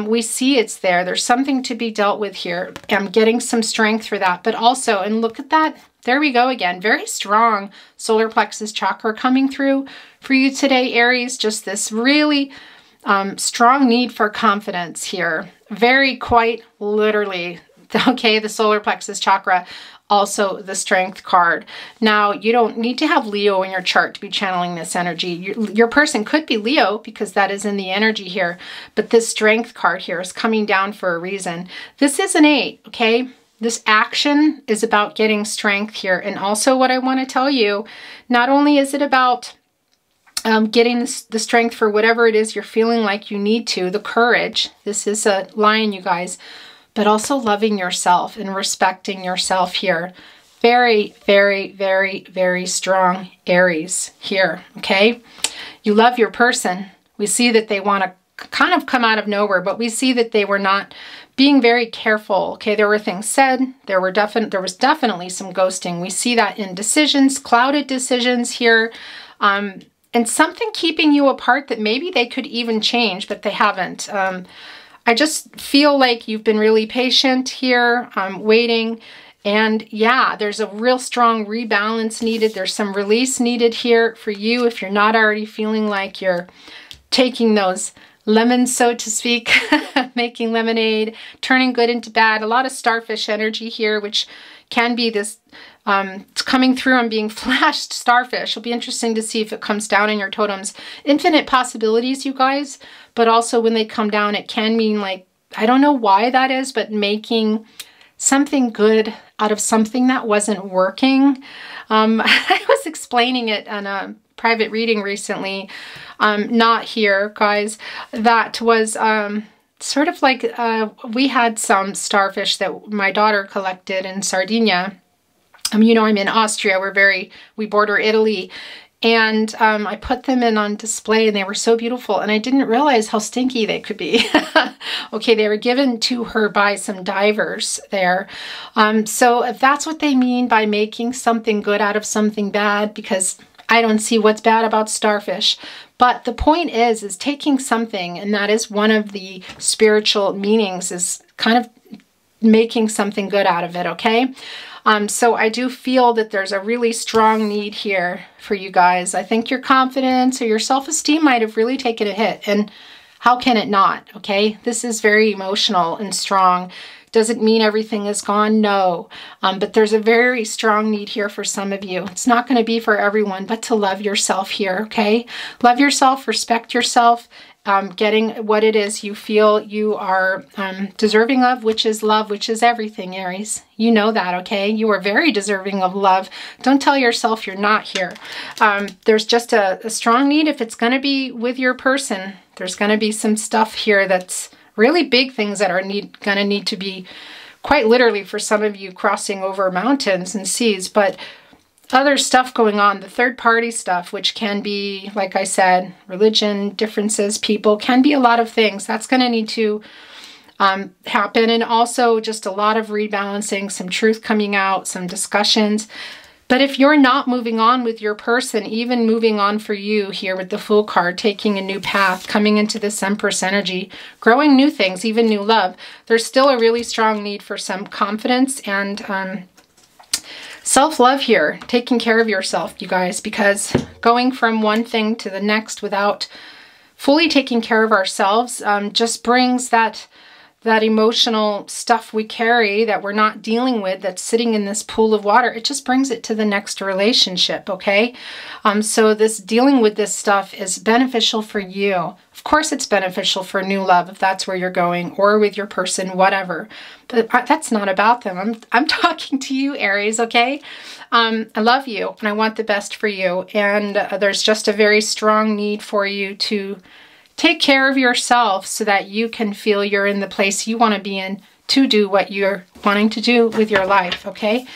We see it's there. There's something to be dealt with here. I'm getting some strength for that. But also, and look at that. There we go again. Very strong solar plexus chakra coming through for you today, Aries. Just this really strong need for confidence here. Very quite literally. Okay, the solar plexus chakra, also the Strength card. Now, you don't need to have Leo in your chart to be channeling this energy. Your person could be Leo because that is in the energy here. But this Strength card here is coming down for a reason. This is an 8, okay? This action is about getting strength here. And also what I want to tell you, not only is it about getting the strength for whatever it is you're feeling like you need to, the courage. This is a Lion, you guys. But also loving yourself and respecting yourself here. Very, very, very, very strong Aries here, okay? You love your person. We see that they want to kind of come out of nowhere, but we see that they were not being very careful, okay? There were things said. There was definitely some ghosting. We see that in decisions, clouded decisions here, and something keeping you apart that maybe they could even change, but they haven't. I just feel like you've been really patient here, waiting. And yeah, there's a real strong rebalance needed. There's some release needed here for you if you're not already feeling like you're taking those lemons, so to speak, making lemonade, turning good into bad. A lot of starfish energy here, which can be this, it's coming through and being flashed starfish. It'll be interesting to see if it comes down in your totems. Infinite possibilities, you guys. But also when they come down, it can mean like, I don't know why that is, but making something good out of something that wasn't working. I was explaining it on a private reading recently, not here, guys. That was sort of like we had some starfish that my daughter collected in Sardinia. You know, I'm in Austria. We border Italy. And I put them in on display and they were so beautiful. And I didn't realize how stinky they could be. Okay, they were given to her by some divers there. So if that's what they mean by making something good out of something bad, because I don't see what's bad about starfish. But the point is taking something, and that is one of the spiritual meanings, is kind of making something good out of it, okay? So I do feel that there's a really strong need here for you guys. I think your confidence or your self-esteem might have really taken a hit. And how can it not, okay? This is very emotional and strong. Doesn't mean everything is gone, no. But there's a very strong need here for some of you. It's not going to be for everyone, but to love yourself here, okay? Love yourself, respect yourself, getting what it is you feel you are deserving of, which is love, which is everything, Aries. You know that, okay? You are very deserving of love. Don't tell yourself you're not here. There's just a strong need. If it's going to be with your person, there's going to be some stuff here that's really big things that are going to need to be, quite literally for some of you, crossing over mountains and seas, but other stuff going on, the third party stuff, which can be, like I said, religion, differences, people, can be a lot of things. That's going to need to happen. And also just a lot of rebalancing, some truth coming out, some discussions. But if you're not moving on with your person, even moving on for you here with the Fool card, taking a new path, coming into this Empress energy, growing new things, even new love, there's still a really strong need for some confidence and self-love here, taking care of yourself, you guys, because going from one thing to the next without fully taking care of ourselves just brings that emotional stuff we carry that we're not dealing with, that's sitting in this pool of water. It just brings it to the next relationship, okay? So this dealing with this stuff is beneficial for you. Of course it's beneficial for new love if that's where you're going, or with your person, whatever. But that's not about them. I'm talking to you, Aries, okay? I love you and I want the best for you. And there's just a very strong need for you to take care of yourself so that you can feel you're in the place you want to be in to do what you're wanting to do with your life, okay?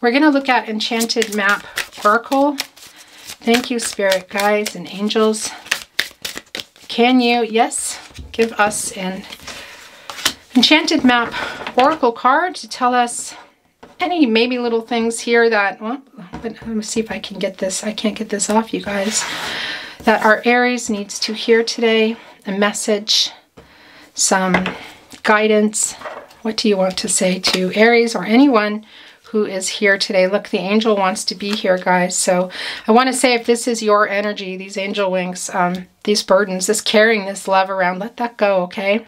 We're going to look at Enchanted Map Oracle. Thank you, Spirit Guides and Angels. Can you, yes, give us an Enchanted Map Oracle card to tell us any maybe little things here that, well, let me see if I can get this. I can't get this off, you guys. That our Aries needs to hear today, a message, some guidance. What do you want to say to Aries or anyone who is here today? Look, the angel wants to be here, guys. So I want to say, if this is your energy, these angel wings, these burdens, this carrying this love around, let that go, okay?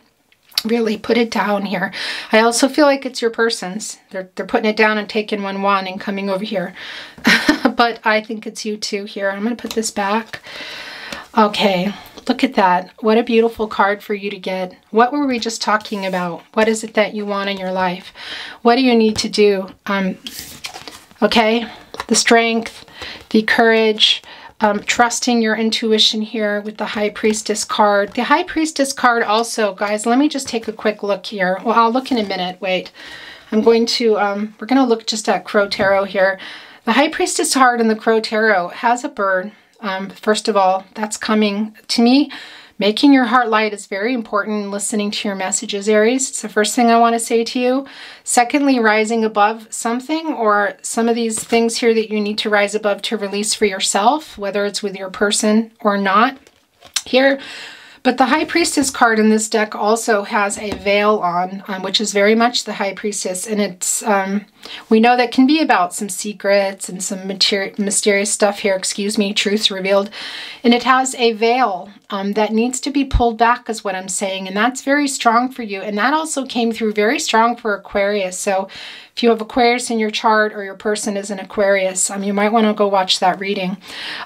Really put it down here. I also feel like it's your person's. They're putting it down and taking one and coming over here. But I think it's you too here. I'm going to put this back. Okay, look at that. What a beautiful card for you to get. What were we just talking about? What is it that you want in your life? What do you need to do? Okay, the strength, the courage, trusting your intuition here with the High Priestess card. The High Priestess card also, guys, let me just take a quick look here. Well, I'll look in a minute. Wait, I'm going to, we're going to look just at Crow Tarot here. The High Priestess card in the Crow Tarot has a bird. First of all, that's coming to me. Making your heart light is very important. Listening to your messages, Aries. It's the first thing I want to say to you. Secondly, rising above something, or some of these things here that you need to rise above to release for yourself, whether it's with your person or not here. But the High Priestess card in this deck also has a veil on, which is very much the High Priestess. And it's, we know that can be about some secrets and some mysterious stuff here, excuse me, truths revealed. And it has a veil that needs to be pulled back, is what I'm saying. And that's very strong for you. And that also came through very strong for Aquarius. So if you have Aquarius in your chart, or your person is an Aquarius, you might want to go watch that reading.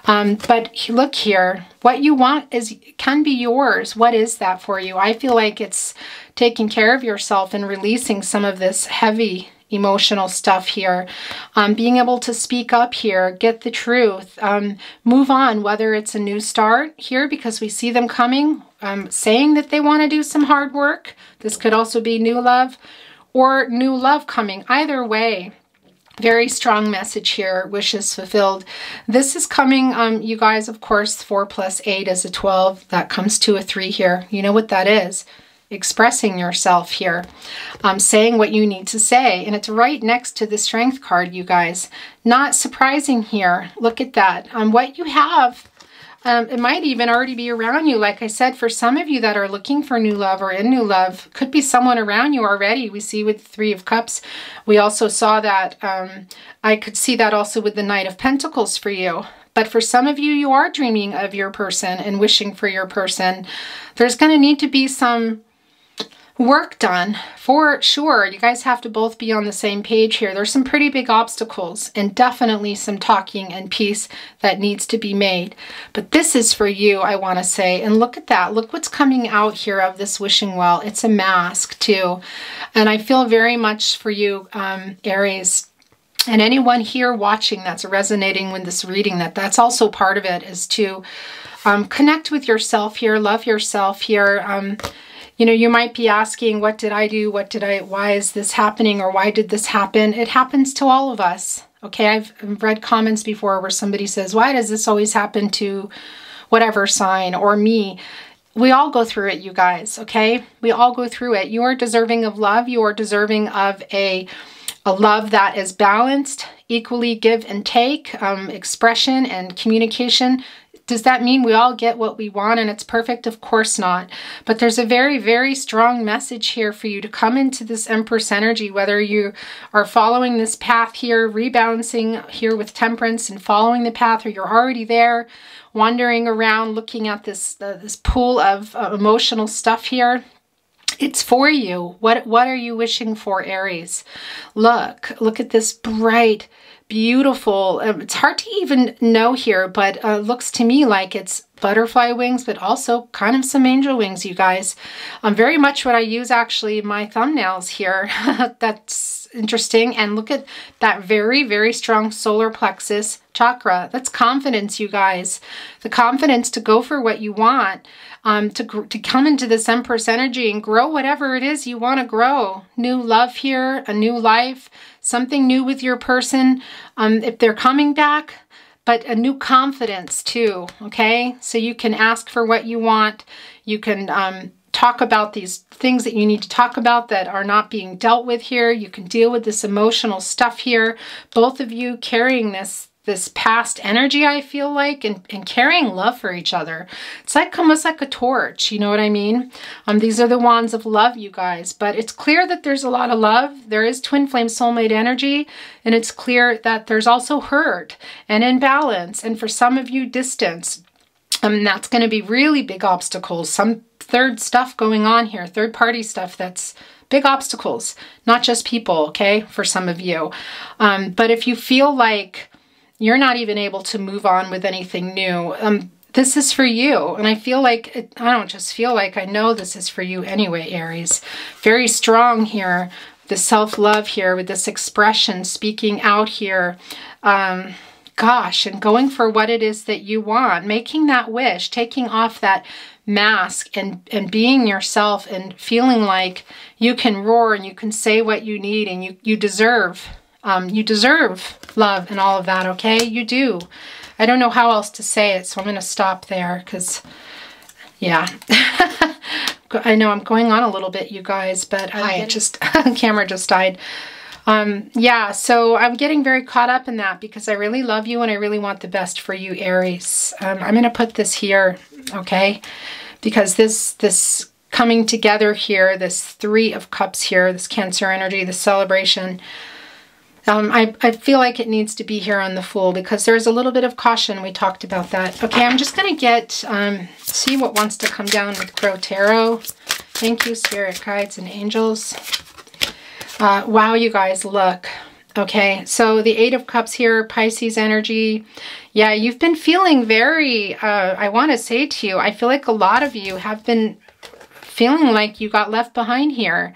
But look here, what you want can be yours. What is that for you? I feel like it's taking care of yourself and releasing some of this heavy emotional stuff here. Being able to speak up here, get the truth, move on, whether it's a new start here, because we see them coming, saying that they want to do some hard work. This could also be new love, or new love coming. Either way, very strong message here, wishes fulfilled. This is coming, you guys, of course, 4 + 8 is a 12. That comes to a 3 here. You know what that is. Expressing yourself here, saying what you need to say. And it's right next to the Strength card, you guys. Not surprising here. Look at that. What you have, it might even already be around you. Like I said, for some of you that are looking for new love or in new love, could be someone around you already. We see with the 3 of Cups. We also saw that, I could see that also with the Knight of Pentacles for you. But for some of you, you are dreaming of your person and wishing for your person. There's going to need to be some work done for sure. You guys have to both be on the same page here. There's some pretty big obstacles, and definitely some talking and peace that needs to be made. But this is for you, I want to say. And look at that. Look what's coming out here of this wishing well. It's a mask too. And I feel very much for you, Aries. And anyone here watching that's resonating with this reading, that's also part of it, is to connect with yourself here, love yourself here. You know, you might be asking, what did I do? Why is this happening? Or why did this happen? It happens to all of us. Okay, I've read comments before where somebody says, why does this always happen to whatever sign or me? We all go through it, you guys, okay? We all go through it. You are deserving of love. You are deserving of a love that is balanced, equally give and take, expression and communication. Does that mean we all get what we want and it's perfect? Of course not. But there's a very, very strong message here for you to come into this Empress energy, whether you are following this path here, rebalancing here with Temperance and following the path, or you're already there, wandering around looking at this pool of emotional stuff here. It's for you. What are you wishing for, Aries? Look at this bright, beautiful, it's hard to even know here, but looks to me like it's butterfly wings, but also kind of some angel wings, you guys. Very much what I use actually in my thumbnails here. That's interesting. And look at that very, very strong solar plexus chakra. That's confidence, you guys. The confidence to go for what you want, to come into this Empress energy and grow whatever it is you want to grow. New love here, a new life, something new with your person, if they're coming back, but a new confidence too, okay? So you can ask for what you want. You can talk about these things that you need to talk about that are not being dealt with here. You can deal with this emotional stuff here. Both of you carrying this past energy, I feel like, and carrying love for each other. It's like almost like a torch, you know what I mean? These are the wands of love, you guys, but it's clear that there's a lot of love. There is twin flame soulmate energy, and it's clear that there's also hurt and imbalance, and for some of you, distance. That's going to be really big obstacles. Some third stuff going on here, third party stuff that's big obstacles, not just people, okay, for some of you. But if you feel like you're not even able to move on with anything new, this is for you. And I feel like, I don't just feel like, I know this is for you anyway, Aries. Very strong here, the self-love here with this expression, speaking out here. Gosh, and going for what it is that you want, making that wish, taking off that mask and being yourself and feeling like you can roar and you can say what you need and you deserve love and all of that, okay? You do. I don't know how else to say it, so I'm going to stop there because, yeah. I know I'm going on a little bit, you guys, but camera just died. Yeah, so I'm getting very caught up in that because I really love you and I really want the best for you, Aries. I'm going to put this here, okay? Because this coming together here, this Three of Cups here, this Cancer energy, the celebration, I feel like it needs to be here on the Fool because there's a little bit of caution. We talked about that. Okay, I'm just going to get, see what wants to come down with Crow Tarot. Thank you, Spirit Guides and Angels. Wow, you guys, look. Okay, so the Eight of Cups here, Pisces energy. Yeah, you've been feeling very, I want to say to you, I feel like a lot of you have been feeling like you got left behind here.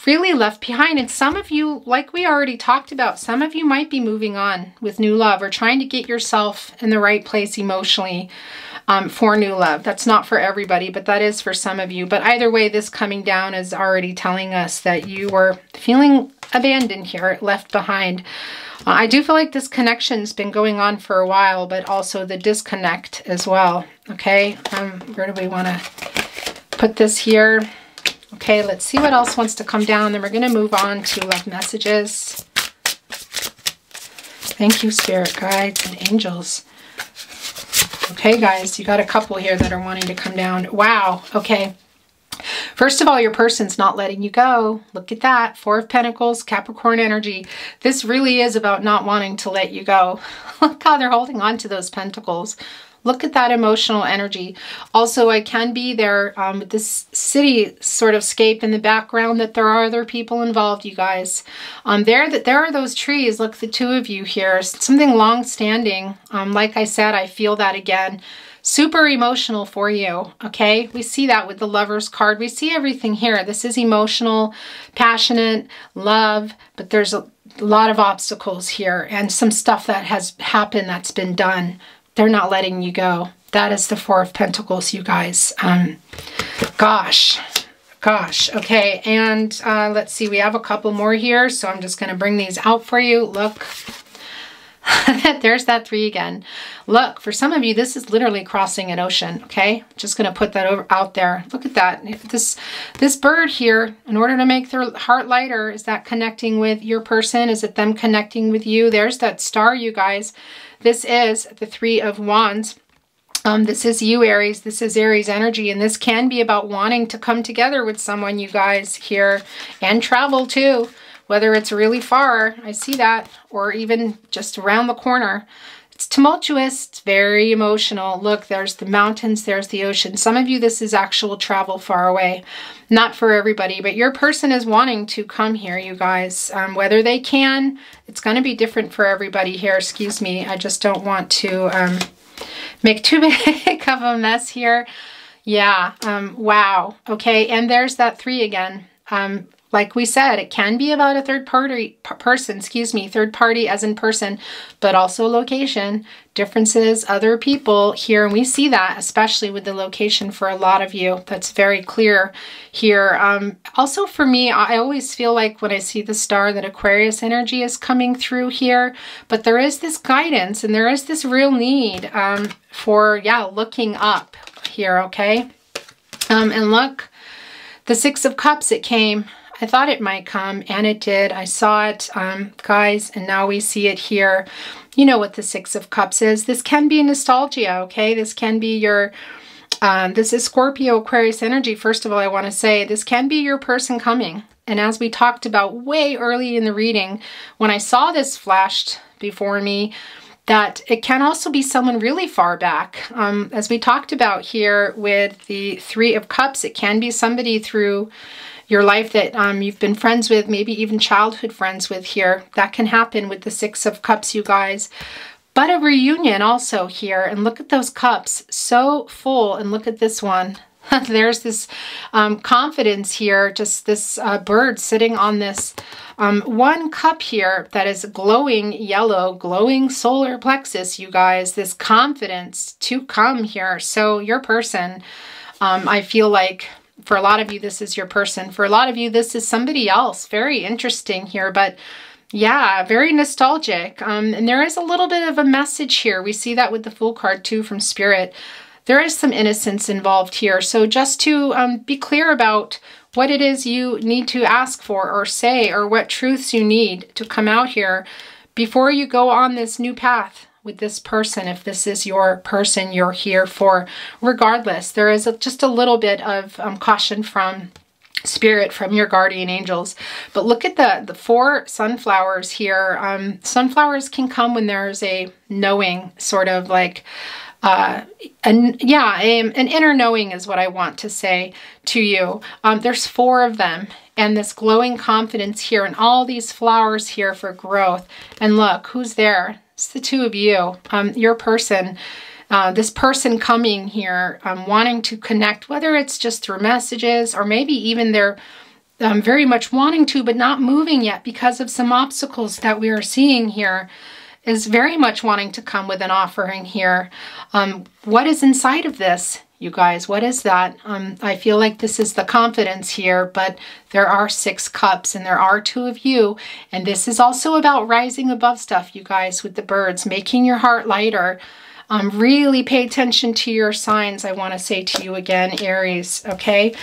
Really left behind. And some of you, like we already talked about, some of you might be moving on with new love or trying to get yourself in the right place emotionally for new love. That's not for everybody, but that is for some of you. But either way, this coming down is already telling us that you were feeling abandoned here, left behind. I do feel like this connection's been going on for a while, but also the disconnect as well. Okay, where do we want to put this here? Okay, let's see what else wants to come down. Then we're going to move on to love messages. Thank you, Spirit Guides and Angels. Okay, guys, you got a couple here that are wanting to come down. Wow, okay. First of all, your person's not letting you go. Look at that. Four of Pentacles, Capricorn energy. This really is about not wanting to let you go. Look how they're holding on to those pentacles. Look at that emotional energy. Also, I can be there with this city sort of scape in the background that there are other people involved, you guys. There are those trees. Look, the two of you here. Something long-standing. Like I said, I feel that again. Super emotional for you, okay? We see that with the Lover's card. We see everything here. This is emotional, passionate, love, but there's a lot of obstacles here and some stuff that has happened that's been done. They're not letting you go. That is the Four of Pentacles, you guys. Gosh. Okay, and let's see. We have a couple more here, so I'm just going to bring these out for you. Look. There's that three again. Look, for some of you, this is literally crossing an ocean, okay? Just going to put that out there. Look at that. This bird here, in order to make their heart lighter, is that connecting with your person? Is it them connecting with you? There's that star, you guys. This is the Three of Wands. This is you, Aries. This is Aries energy, and this can be about wanting to come together with someone, you guys, here, and travel too, whether it's really far, I see that, or even just around the corner. It's tumultuous. It's very emotional. Look, there's the mountains, there's the ocean. Some of you, this is actual travel far away. Not for everybody, but your person is wanting to come here, you guys. Whether they can, it's going to be different for everybody here. Excuse me. I just don't want to make too big of a mess here. Yeah. Wow. Okay. And there's that 3 again. Like we said, it can be about a third party third party as in person, but also location, differences, other people here. And we see that, especially with the location for a lot of you. That's very clear here. Also for me, I always feel like when I see the star that Aquarius energy is coming through here, but there is this guidance and there is this real need for, yeah, looking up here, okay? And look, the 6 of Cups, it came. I thought it might come, and it did. I saw it, guys, and now we see it here. You know what the 6 of Cups is. This can be nostalgia, okay? This can be your, this is Scorpio Aquarius energy. First of all, I want to say this can be your person coming. And as we talked about way early in the reading, when I saw this flashed before me, that it can also be someone really far back. As we talked about here with the 3 of Cups, it can be somebody through your life that you've been friends with, maybe even childhood friends with here. That can happen with the 6 of Cups, you guys. But a reunion also here. And look at those cups, so full. And look at this one. There's this confidence here, just this bird sitting on this one cup here that is glowing yellow, glowing solar plexus, you guys. This confidence to come here. So your person, I feel like, for a lot of you, this is your person. For a lot of you, this is somebody else. Very interesting here, but yeah, very nostalgic. And there is a little bit of a message here. We see that with the Fool card too from Spirit. There is some innocence involved here. So just to be clear about what it is you need to ask for or say, or what truths you need to come out here before you go on this new path with this person. If this is your person you're here for, regardless, there is just a little bit of caution from Spirit, from your guardian angels. But look at the 4 sunflowers here. Sunflowers can come when there's a knowing, sort of like an inner knowing is what I want to say to you. There's 4 of them, and this glowing confidence here, and all these flowers here for growth. And look, who's there? It's the 2 of you, your person, this person coming here, wanting to connect, whether it's just through messages, or maybe even they're very much wanting to, but not moving yet because of some obstacles that we are seeing here, is very much wanting to come with an offering here. What is inside of this, you guys? What is that? I feel like this is the confidence here, but there are 6 cups and there are 2 of you. And this is also about rising above stuff, you guys, with the birds, making your heart lighter. Really pay attention to your signs, I want to say to you again, Aries, okay?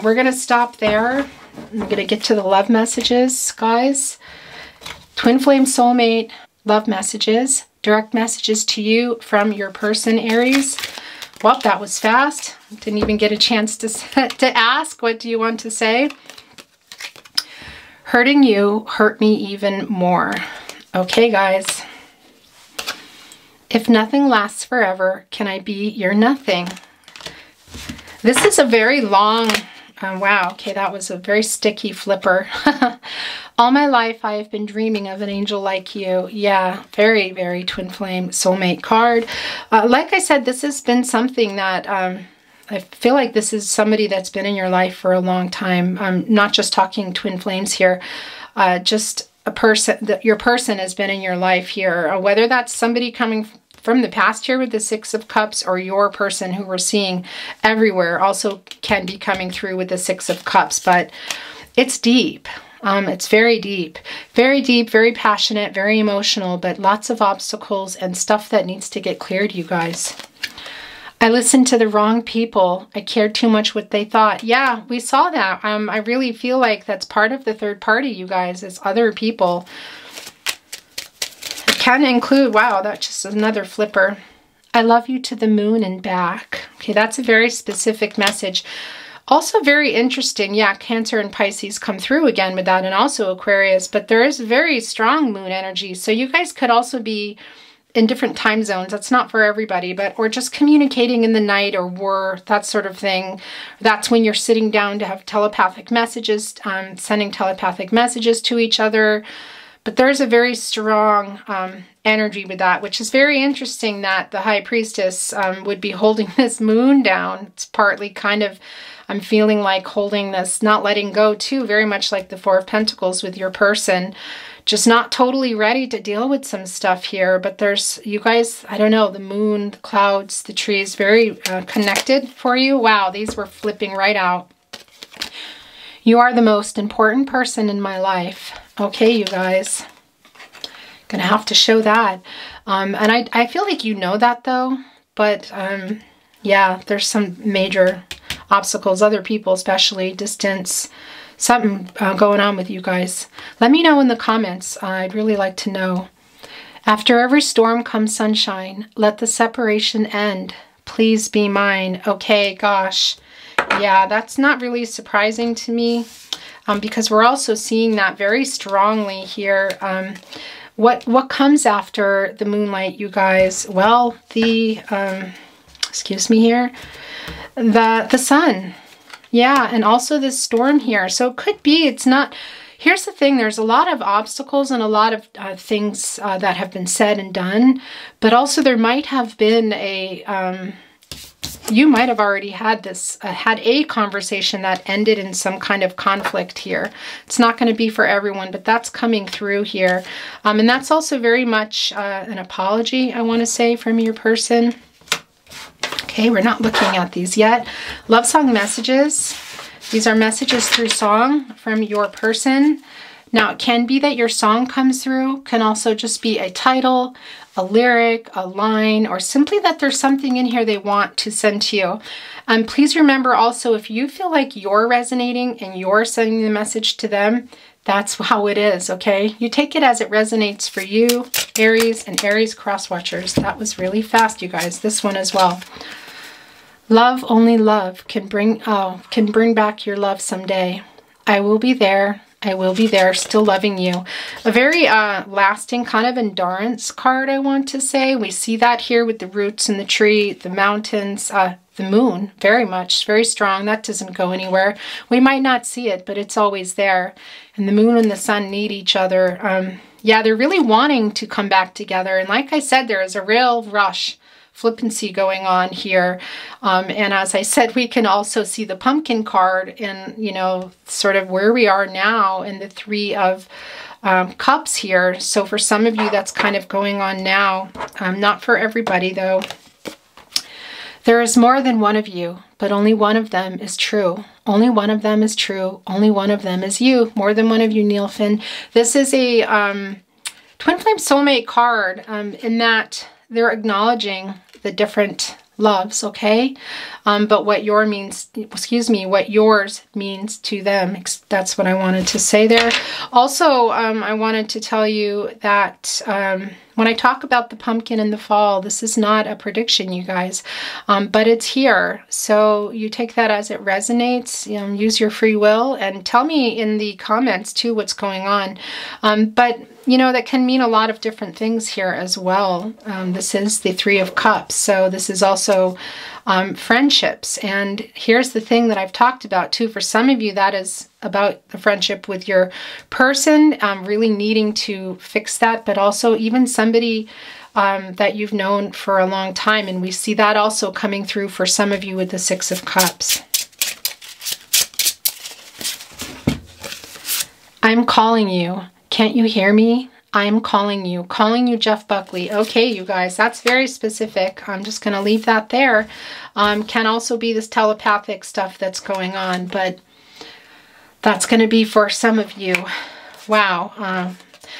We're going to stop there. I'm going to get to the love messages, guys. Twin Flame Soulmate love messages, direct messages to you from your person, Aries. Well, that was fast. Didn't even get a chance to ask, what do you want to say? Hurting you hurt me even more. Okay, guys. If nothing lasts forever, can I be your nothing? This is a very long, wow, okay, that was a very sticky flipper. All my life, I have been dreaming of an angel like you. Yeah, very, very twin flame soulmate card. Like I said, this has been something that I feel like this is somebody that's been in your life for a long time. I'm not just talking twin flames here, just a person, that your person has been in your life here. Whether that's somebody coming from the past here with the 6 of Cups, or your person who we're seeing everywhere also can be coming through with the 6 of Cups, but it's deep. It's very deep, very passionate, very emotional, but lots of obstacles and stuff that needs to get cleared, you guys. I listened to the wrong people. I cared too much what they thought. Yeah, we saw that. I really feel like that's part of the third party, you guys, is other people. It can include, wow, that's just another flipper. I love you to the moon and back. Okay, that's a very specific message. Also very interesting. Yeah, Cancer and Pisces come through again with that, and also Aquarius, but there is very strong moon energy. So you guys could also be in different time zones. That's not for everybody, but or just communicating in the night or war, that sort of thing. That's when you're sitting down to have telepathic messages, sending telepathic messages to each other. But there's a very strong energy with that, which is very interesting that the High Priestess would be holding this moon down. It's partly kind of, I'm feeling like holding this, not letting go too, very much like the Four of Pentacles with your person. Just not totally ready to deal with some stuff here, but there's, you guys, I don't know, the moon, the clouds, the trees, very connected for you. Wow, these were flipping right out. You are the most important person in my life. Okay, you guys. Gonna have to show that. And I feel like you know that though, but yeah, there's some major obstacles, other people especially, distance, something going on with you guys. Let me know in the comments. I'd really like to know. After every storm comes sunshine. Let the separation end. Please be mine. Okay, gosh. Yeah, that's not really surprising to me because we're also seeing that very strongly here. What comes after the moonlight, you guys? Well, the, excuse me here, the sun. Yeah, and also this storm here. So it could be, it's not, here's the thing, there's a lot of obstacles and a lot of things that have been said and done, but also there might have been a, you might have already had this, had a conversation that ended in some kind of conflict here. It's not going to be for everyone, but that's coming through here. And that's also very much an apology, I want to say, from your person. Okay, we're not looking at these yet. Love song messages. These are messages through song from your person. Now, it can be that your song comes through, can also just be a title, a lyric, a line, or simply that there's something in here they want to send to you. Please remember also, if you feel like you're resonating and you're sending the message to them, that's how it is, okay? You take it as it resonates for you, Aries and Aries cross watchers. That was really fast, you guys. This one as well. Love, only love can bring back your love someday. I will be there. I will be there, still loving you. A very lasting kind of endurance card, I want to say. We see that here with the roots in the tree, the mountains, the moon, very much, very strong. That doesn't go anywhere. We might not see it, but it's always there. And the moon and the sun need each other. Yeah, they're really wanting to come back together. And like I said, there is a real rush, flippancy going on here. And as I said, we can also see the pumpkin card in, you know, sort of where we are now in the Three of Cups here. So for some of you, that's kind of going on now. Not for everybody, though. There is more than one of you, but only one of them is true. Only one of them is true. Only one of them is you. More than one of you, Neil Finn. This is a Twin Flame Soulmate card in that they're acknowledging the different loves, okay? But what yours means to them. That's what I wanted to say there. Also, I wanted to tell you that when I talk about the pumpkin in the fall, this is not a prediction, you guys, but it's here. So you take that as it resonates, use your free will, and tell me in the comments too what's going on. But you know, that can mean a lot of different things here as well. This is the Three of Cups, so this is also friendships. And here's the thing that I've talked about too. For some of you, that is about the friendship with your person, really needing to fix that, but also even somebody that you've known for a long time. And we see that also coming through for some of you with the Six of Cups. I'm calling you. Can't you hear me? I'm calling you. Calling you, Jeff Buckley. Okay, you guys, that's very specific. I'm just going to leave that there. Can also be this telepathic stuff that's going on, but That's going to be for some of you. Wow.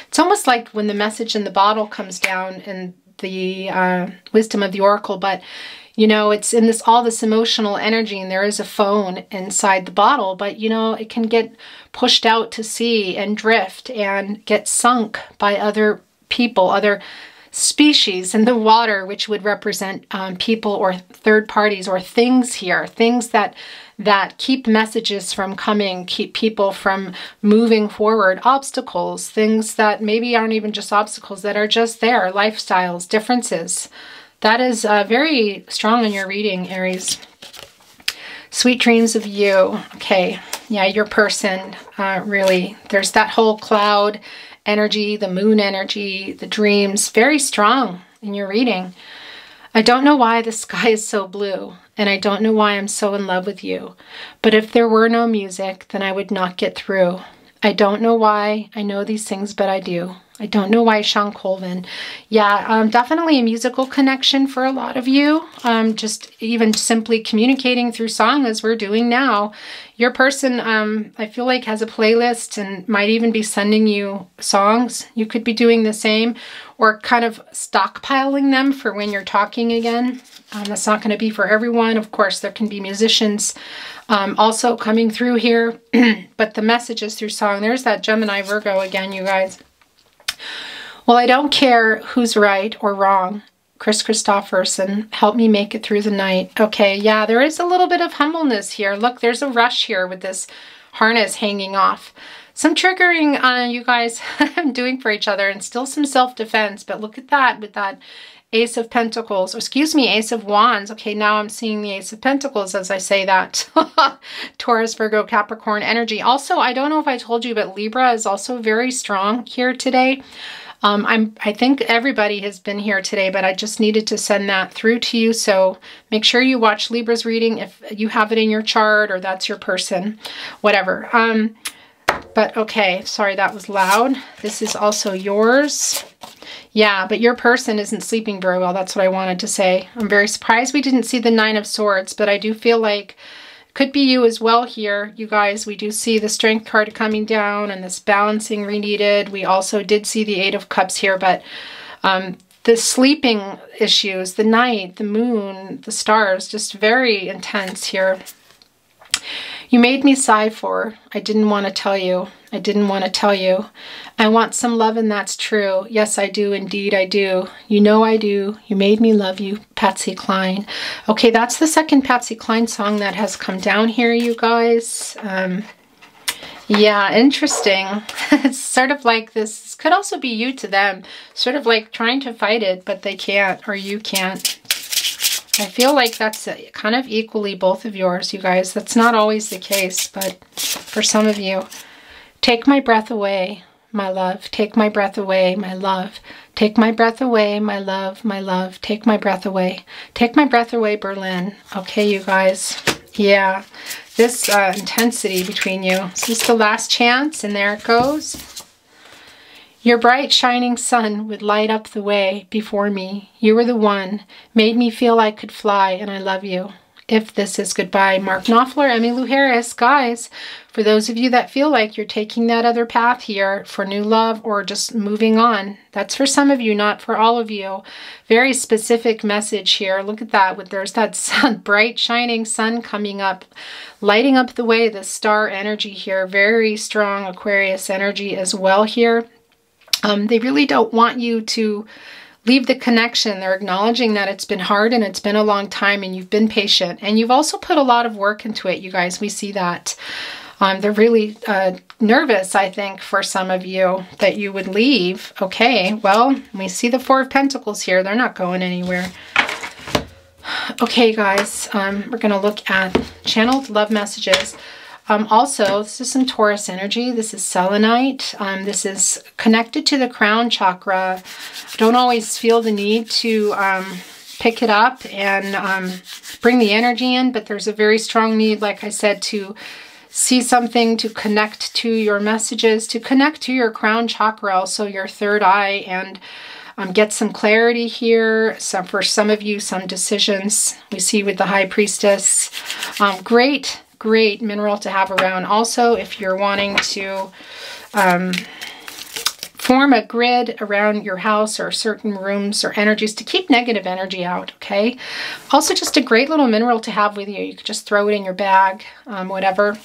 It's almost like when the message in the bottle comes down in the wisdom of the oracle, but you know, it's in this all this emotional energy, and there is a phone inside the bottle, but you know, it can get pushed out to sea and drift and get sunk by other people, other species in the water, which would represent people or third parties or things here, things that keep messages from coming, keep people from moving forward, obstacles, things that maybe aren't even just obstacles, that are just there, lifestyles, differences. That is very strong in your reading, Aries. Sweet dreams of you. Okay, yeah, your person, really. There's that whole cloud energy, the moon energy, the dreams, very strong in your reading. I don't know why the sky is so blue, and I don't know why I'm so in love with you. But if there were no music, then I would not get through. I don't know why I know these things, but I do. I don't know why, Sean Colvin. Yeah, definitely a musical connection for a lot of you. Just even simply communicating through song as we're doing now. Your person, I feel like, has a playlist and might even be sending you songs. You could be doing the same, or kind of stockpiling them for when you're talking again. That's not going to be for everyone. Of course, there can be musicians also coming through here, but the messages through song. There's that Gemini Virgo again, you guys. Well, I don't care who's right or wrong. Chris Christopherson, help me make it through the night. Okay, yeah, there is a little bit of humbleness here. Look, there's a rush here with this harness hanging off. Some triggering you guys doing for each other, and still some self-defense. But look at that with that Ace of Pentacles, or excuse me, Ace of Wands. Okay, now I'm seeing the Ace of Pentacles as I say that. Taurus, Virgo, Capricorn energy. Also, I don't know if I told you, but Libra is also very strong here today. I think everybody has been here today, but I just needed to send that through to you. So make sure you watch Libra's reading if you have it in your chart, or that's your person, whatever. But okay, sorry, that was loud. This is also yours. Yeah, but your person isn't sleeping very well. That's what I wanted to say. I'm very surprised we didn't see the Nine of Swords, but I do feel like it could be you as well here, you guys. We do see the Strength card coming down and this balancing re-needed. We also did see the Eight of Cups here, but the sleeping issues, the night, the moon, the stars, just very intense here. You made me sigh for, I didn't want to tell you. I didn't want to tell you. I want some love, and that's true. Yes, I do. Indeed, I do. You know I do. You made me love you, Patsy Cline. Okay, that's the second Patsy Cline song that has come down here, you guys. Yeah, interesting. It's sort of like this could also be you to them. Sort of like trying to fight it, but they can't, or you can't. I feel like that's kind of equally both of yours, you guys. That's not always the case, but for some of you. Take my breath away, my love. Take my breath away, my love. Take my breath away, my love, my love. Take my breath away. Take my breath away, Berlin. Okay, you guys. Yeah, this intensity between you. Is this the last chance? And there it goes. Your bright shining sun would light up the way before me. You were the one, made me feel I could fly, and I love you. If this is goodbye. Mark Knopfler, Emmylou Harris. Guys, for those of you that feel like you're taking that other path here for new love or just moving on, that's for some of you, not for all of you. Very specific message here. Look at that. There's that sun, bright shining sun coming up, lighting up the way, the star energy here. Very strong Aquarius energy as well here. They really don't want you to leave the connection. They're acknowledging that it's been hard and it's been a long time and you've been patient. And you've also put a lot of work into it, you guys. We see that. They're really nervous, I think, for some of you that you would leave. Okay, well, we see the Four of Pentacles here. They're not going anywhere. Okay, guys, we're going to look at channeled love messages. Also, this is some Taurus energy. This is selenite. This is connected to the crown chakra. Don't always feel the need to pick it up and bring the energy in, but there's a very strong need, like I said, to see something, to connect to your messages, to connect to your crown chakra, also your third eye, and get some clarity here. For some of you, some decisions we see with the High Priestess. Great great mineral to have around. Also, if you're wanting to form a grid around your house or certain rooms or energies to keep negative energy out, okay? Also, just a great little mineral to have with you. You could just throw it in your bag, whatever.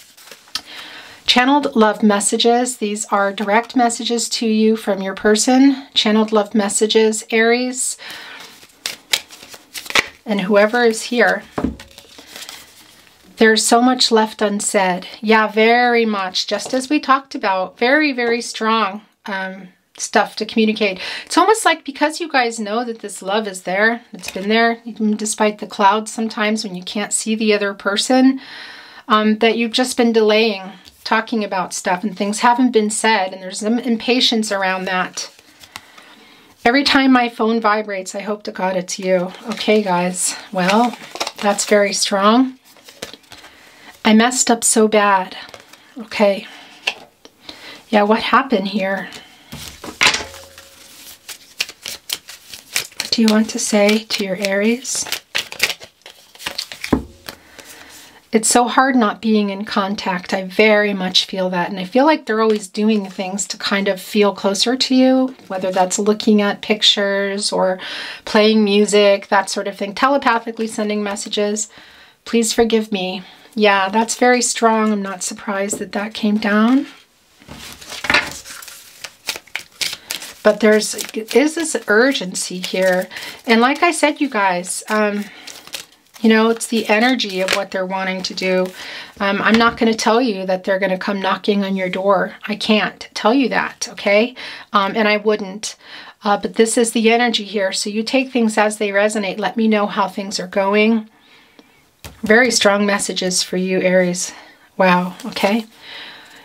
Channeled love messages. These are direct messages to you from your person. Channeled love messages, Aries, and whoever is here. There's so much left unsaid. Yeah, very much. Just as we talked about, very, very strong stuff to communicate. It's almost like because you guys know that this love is there, it's been there, even despite the clouds sometimes when you can't see the other person, that you've just been delaying talking about stuff and things haven't been said, and there's some impatience around that. Every time my phone vibrates, I hope to God it's you. Okay, guys. Well, that's very strong. I messed up so bad. Okay. Yeah, what happened here? What do you want to say to your Aries? It's so hard not being in contact. I very much feel that. And I feel like they're always doing things to kind of feel closer to you, whether that's looking at pictures or playing music, that sort of thing. Telepathically sending messages. Please forgive me. Yeah, that's very strong. I'm not surprised that that came down. But is this urgency here. And like I said, you guys, you know, it's the energy of what they're wanting to do. I'm not going to tell you that they're going to come knocking on your door. I can't tell you that, okay? And I wouldn't. But this is the energy here. So you take things as they resonate. Let me know how things are going. Very strong messages for you, Aries. Wow, okay?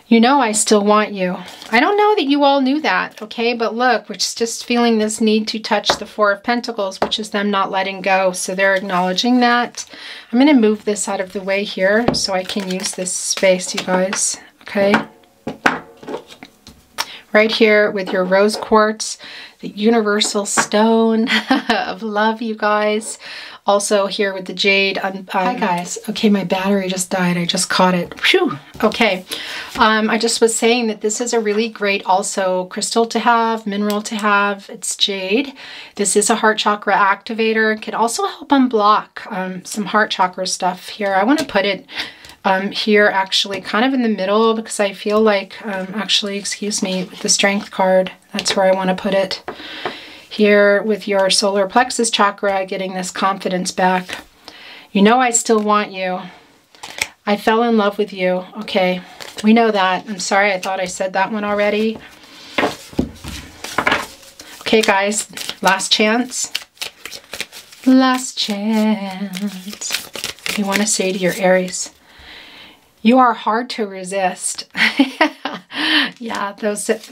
You know I still want you. I don't know that you all knew that, okay? But look, we're just feeling this need to touch the Four of Pentacles, which is them not letting go. So they're acknowledging that. I'm going to move this out of the way here so I can use this space, you guys, okay? Right here with your rose quartz, the universal stone of love, you guys. Also here with the jade. Hi guys. Okay, my battery just died. I just caught it. Phew. Okay. I just was saying that this is a really great also crystal to have, mineral to have. It's jade. This is a heart chakra activator. It can also help unblock some heart chakra stuff here. I want to put it here actually kind of in the middle because I feel like, actually, excuse me, with the strength card, that's where I want to put it. Here with your solar plexus chakra, getting this confidence back. You know I still want you. I fell in love with you. Okay, we know that. I'm sorry, I thought I said that one already. Okay, guys, last chance. Last chance. You want to say to your Aries, you are hard to resist. Yeah,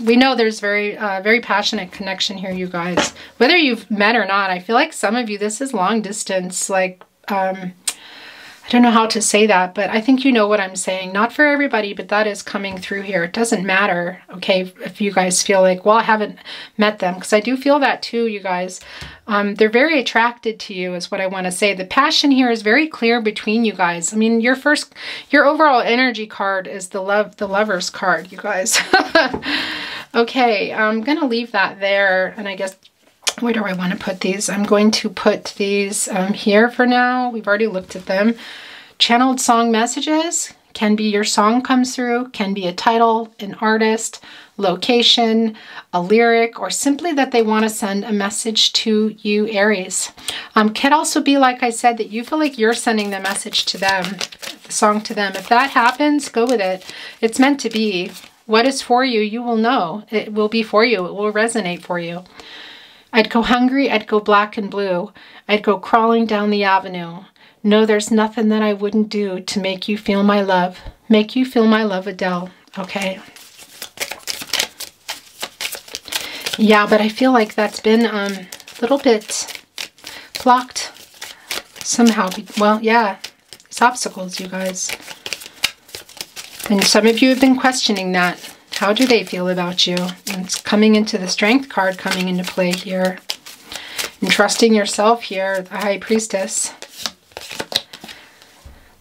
we know there's very passionate connection here, you guys. Whether you've met or not, I feel like some of you, this is long distance, like, I don't know how to say that, but I think you know what I'm saying. Not for everybody, but that is coming through here. It doesn't matter, okay, if you guys feel like, well, I haven't met them, because I do feel that too, you guys. They're very attracted to you is what I want to say. The passion here is very clear between you guys. I mean, your overall energy card is the Lover's card, you guys. Okay, I'm going to leave that there, and I guess, where do I want to put these? I'm going to put these here for now. We've already looked at them. Channeled song messages can be your song comes through, can be a title, an artist, location, a lyric, or simply that they want to send a message to you, Aries. Can also be, like I said, that you feel like you're sending the message to them, the song to them. If that happens, go with it. It's meant to be. What is for you, you will know. It will be for you. It will resonate for you. I'd go hungry, I'd go black and blue. I'd go crawling down the avenue. No, there's nothing that I wouldn't do to make you feel my love. Make you feel my love, Adele. Okay. Yeah, but I feel like that's been a little bit blocked somehow. Well, yeah, it's obstacles, you guys. And some of you have been questioning that. How do they feel about you? And it's coming into the Strength card, coming into play here. And trusting yourself here, the High Priestess.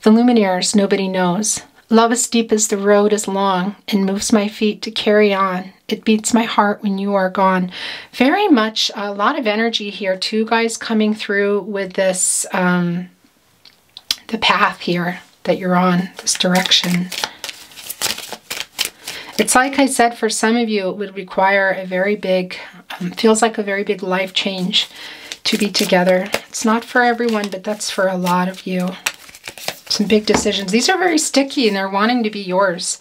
The luminaires nobody knows. Love as deep as the road is long and moves my feet to carry on. It beats my heart when you are gone. Very much a lot of energy here too, guys, coming through with this, the path here that you're on, this direction. It's like I said, for some of you, it would require a very big, feels like a very big life change to be together. It's not for everyone, but that's for a lot of you. Some big decisions. These are very sticky and they're wanting to be yours.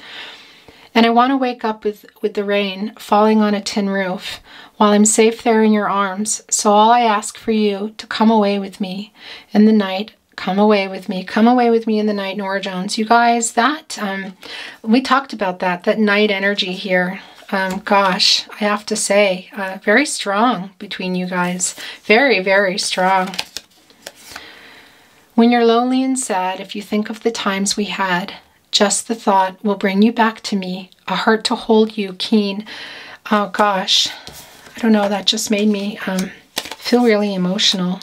And I want to wake up with the rain falling on a tin roof while I'm safe there in your arms. So all I ask for you to come away with me in the night. Come away with me. Come away with me in the night, Nora Jones. You guys, that, we talked about that night energy here. Gosh, I have to say, very strong between you guys. Very, very strong. When you're lonely and sad, if you think of the times we had, just the thought will bring you back to me, a heart to hold you keen. Oh gosh, I don't know, that just made me feel really emotional.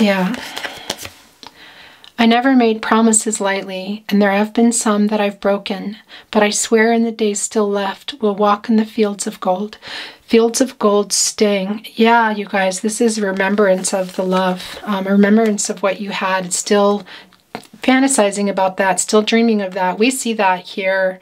Yeah. I never made promises lightly, and there have been some that I've broken, but I swear in the days still left, we'll walk in the fields of gold. Fields of gold sting. Yeah, you guys, this is remembrance of the love, remembrance of what you had. Still fantasizing about that, still dreaming of that. We see that here.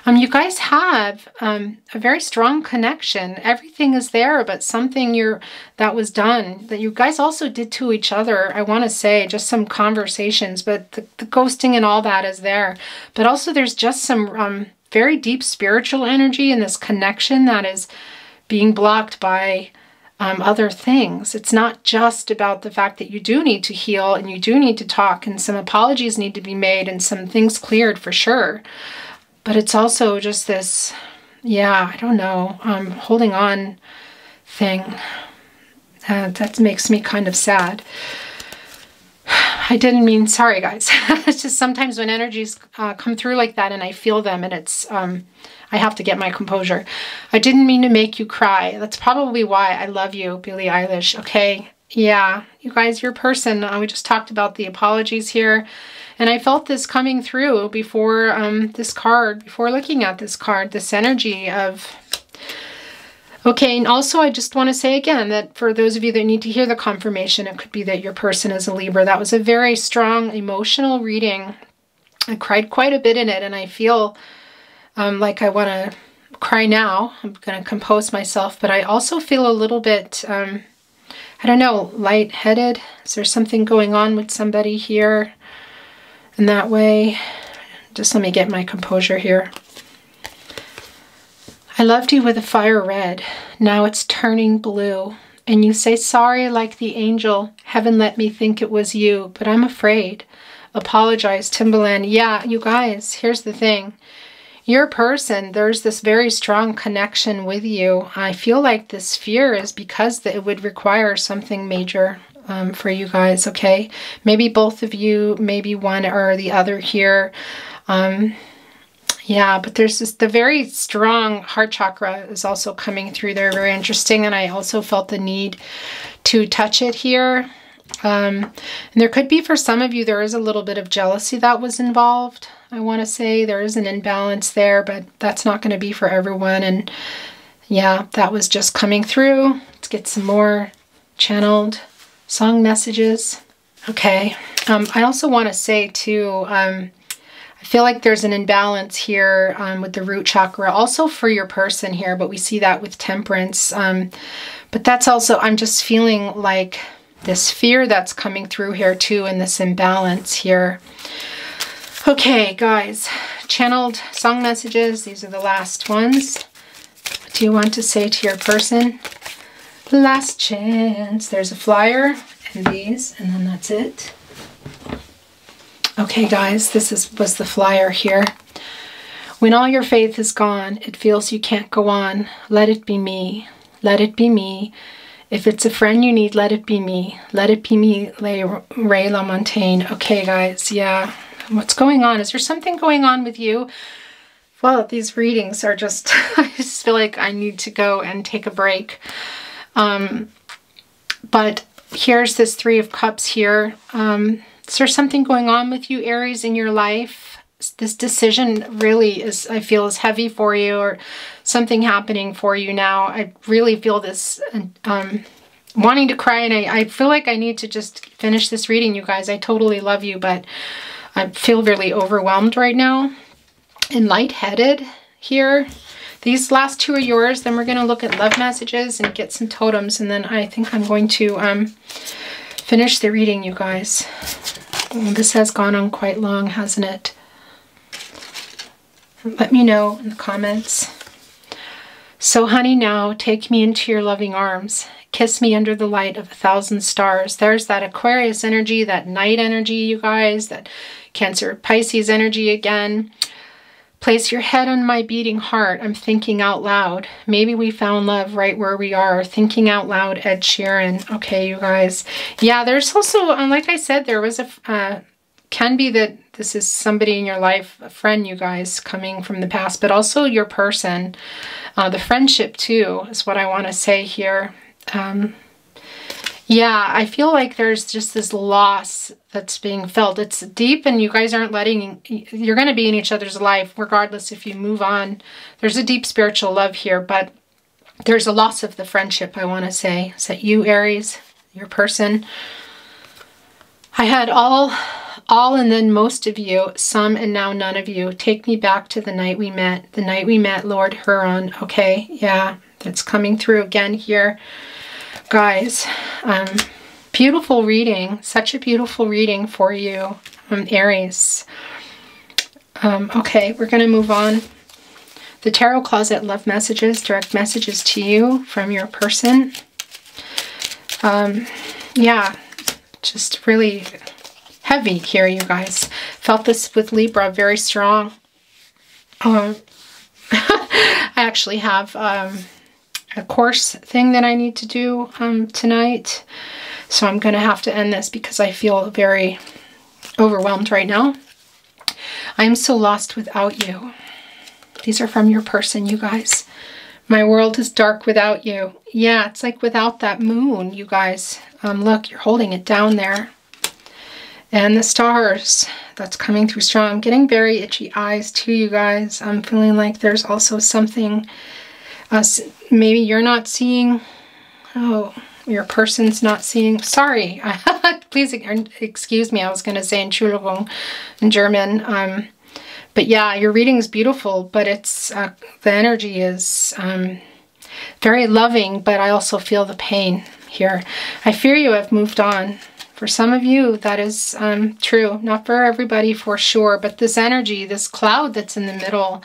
You guys have a very strong connection. Everything is there, but something that was done that you guys also did to each other. I want to say just some conversations, but the ghosting and all that is there. But also there's just some very deep spiritual energy in this connection that is being blocked by other things. It's not just about the fact that you do need to heal and you do need to talk and some apologies need to be made and some things cleared for sure. But it's also just this, yeah, I don't know, holding on thing. That makes me kind of sad. I didn't mean, sorry guys. It's just sometimes when energies come through like that and I feel them and it's, I have to get my composure. I didn't mean to make you cry. That's probably why I love you, Billie Eilish. Okay, yeah, you guys, your person. We just talked about the apologies here. And I felt this coming through before this card, before looking at this card, this energy of... Okay, and also I just want to say again that for those of you that need to hear the confirmation, it could be that your person is a Libra. That was a very strong emotional reading. I cried quite a bit in it and I feel like I want to cry now. I'm going to compose myself, but I also feel a little bit, I don't know, lightheaded. Is there something going on with somebody here in that way? Just let me get my composure here. I loved you with a fire red. Now it's turning blue. And you say sorry like the angel. Heaven let me think it was you, but I'm afraid. Apologize, Timbaland. Yeah, you guys, here's the thing. Your person, there's this very strong connection with you. I feel like this fear is because it would require something major for you guys, okay? Maybe both of you, maybe one or the other here. Yeah, but there's the very strong heart chakra is also coming through there. Very interesting. And I also felt the need to touch it here. And there could be, for some of you, there is a little bit of jealousy that was involved. I want to say there is an imbalance there, but that's not going to be for everyone. And yeah, that was just coming through. Let's get some more channeled song messages. Okay. I also want to say too, I feel like there's an imbalance here with the root chakra, also for your person here, but we see that with temperance. But that's also, I'm just feeling like this fear that's coming through here too, and this imbalance here. Okay, guys, channeled song messages. These are the last ones. What do you want to say to your person? Last chance. There's a flyer and these, and then that's it. Okay, guys, this was the flyer here. When all your faith is gone, it feels you can't go on. Let it be me. Let it be me. If it's a friend you need, let it be me. Let it be me, Ray LaMontagne. Okay, guys, yeah. What's going on? Is there something going on with you? Well, these readings are just, I just feel like I need to go and take a break. But here's this Three of Cups here. Is there something going on with you, Aries, in your life? This decision really is, I feel, is heavy for you, or something happening for you now. I really feel this wanting to cry, and I feel like I need to just finish this reading, you guys. I totally love you, but I feel really overwhelmed right now and lightheaded here. These last two are yours. Then we're going to look at love messages and get some totems, and then I think I'm going to finish the reading, you guys. This has gone on quite long, hasn't it? Let me know in the comments. So honey, now take me into your loving arms. Kiss me under the light of 1,000 stars. There's that Aquarius energy, that night energy, you guys, that Cancer, Pisces energy again. Place your head on my beating heart. I'm thinking out loud. Maybe we found love right where we are. Thinking out loud, Ed Sheeran. Okay, you guys. Yeah, there's also, like I said, there was a, can be that this is somebody in your life, a friend, you guys, coming from the past, but also your person. The friendship, too, is what I want to say here. Yeah, I feel like there's just this loss that's being felt. It's deep, and you guys aren't letting, you're going to be in each other's life regardless if you move on. There's a deep spiritual love here, but there's a loss of the friendship, I want to say. Is that you, Aries, your person? I had all and then most of you, some and now none of you. Take me back to the night we met. The night we met, Lord Huron. Okay, yeah, that's coming through again here. Guys, beautiful reading. Such a beautiful reading for you, Aries. Okay, we're going to move on. The Tarot Closet love messages, direct messages to you from your person. Yeah, just really heavy here, you guys. Felt this with Libra, very strong. I actually have a course thing that I need to do tonight. So I'm going to have to end this because I feel very overwhelmed right now. I am so lost without you. These are from your person, you guys. My world is dark without you. Yeah, it's like without that moon, you guys. Look, you're holding it down there. And the stars, that's coming through strong. I'm getting very itchy eyes too, you guys. I'm feeling like there's also something maybe you're not seeing. Oh, your person's not seeing. Sorry. Please excuse me. I was going to say Entschuldigung in German. But yeah, your reading is beautiful, but it's the energy is very loving, but I also feel the pain here. I fear you have moved on. For some of you, that is true. Not for everybody, for sure. But this energy, this cloud that's in the middle,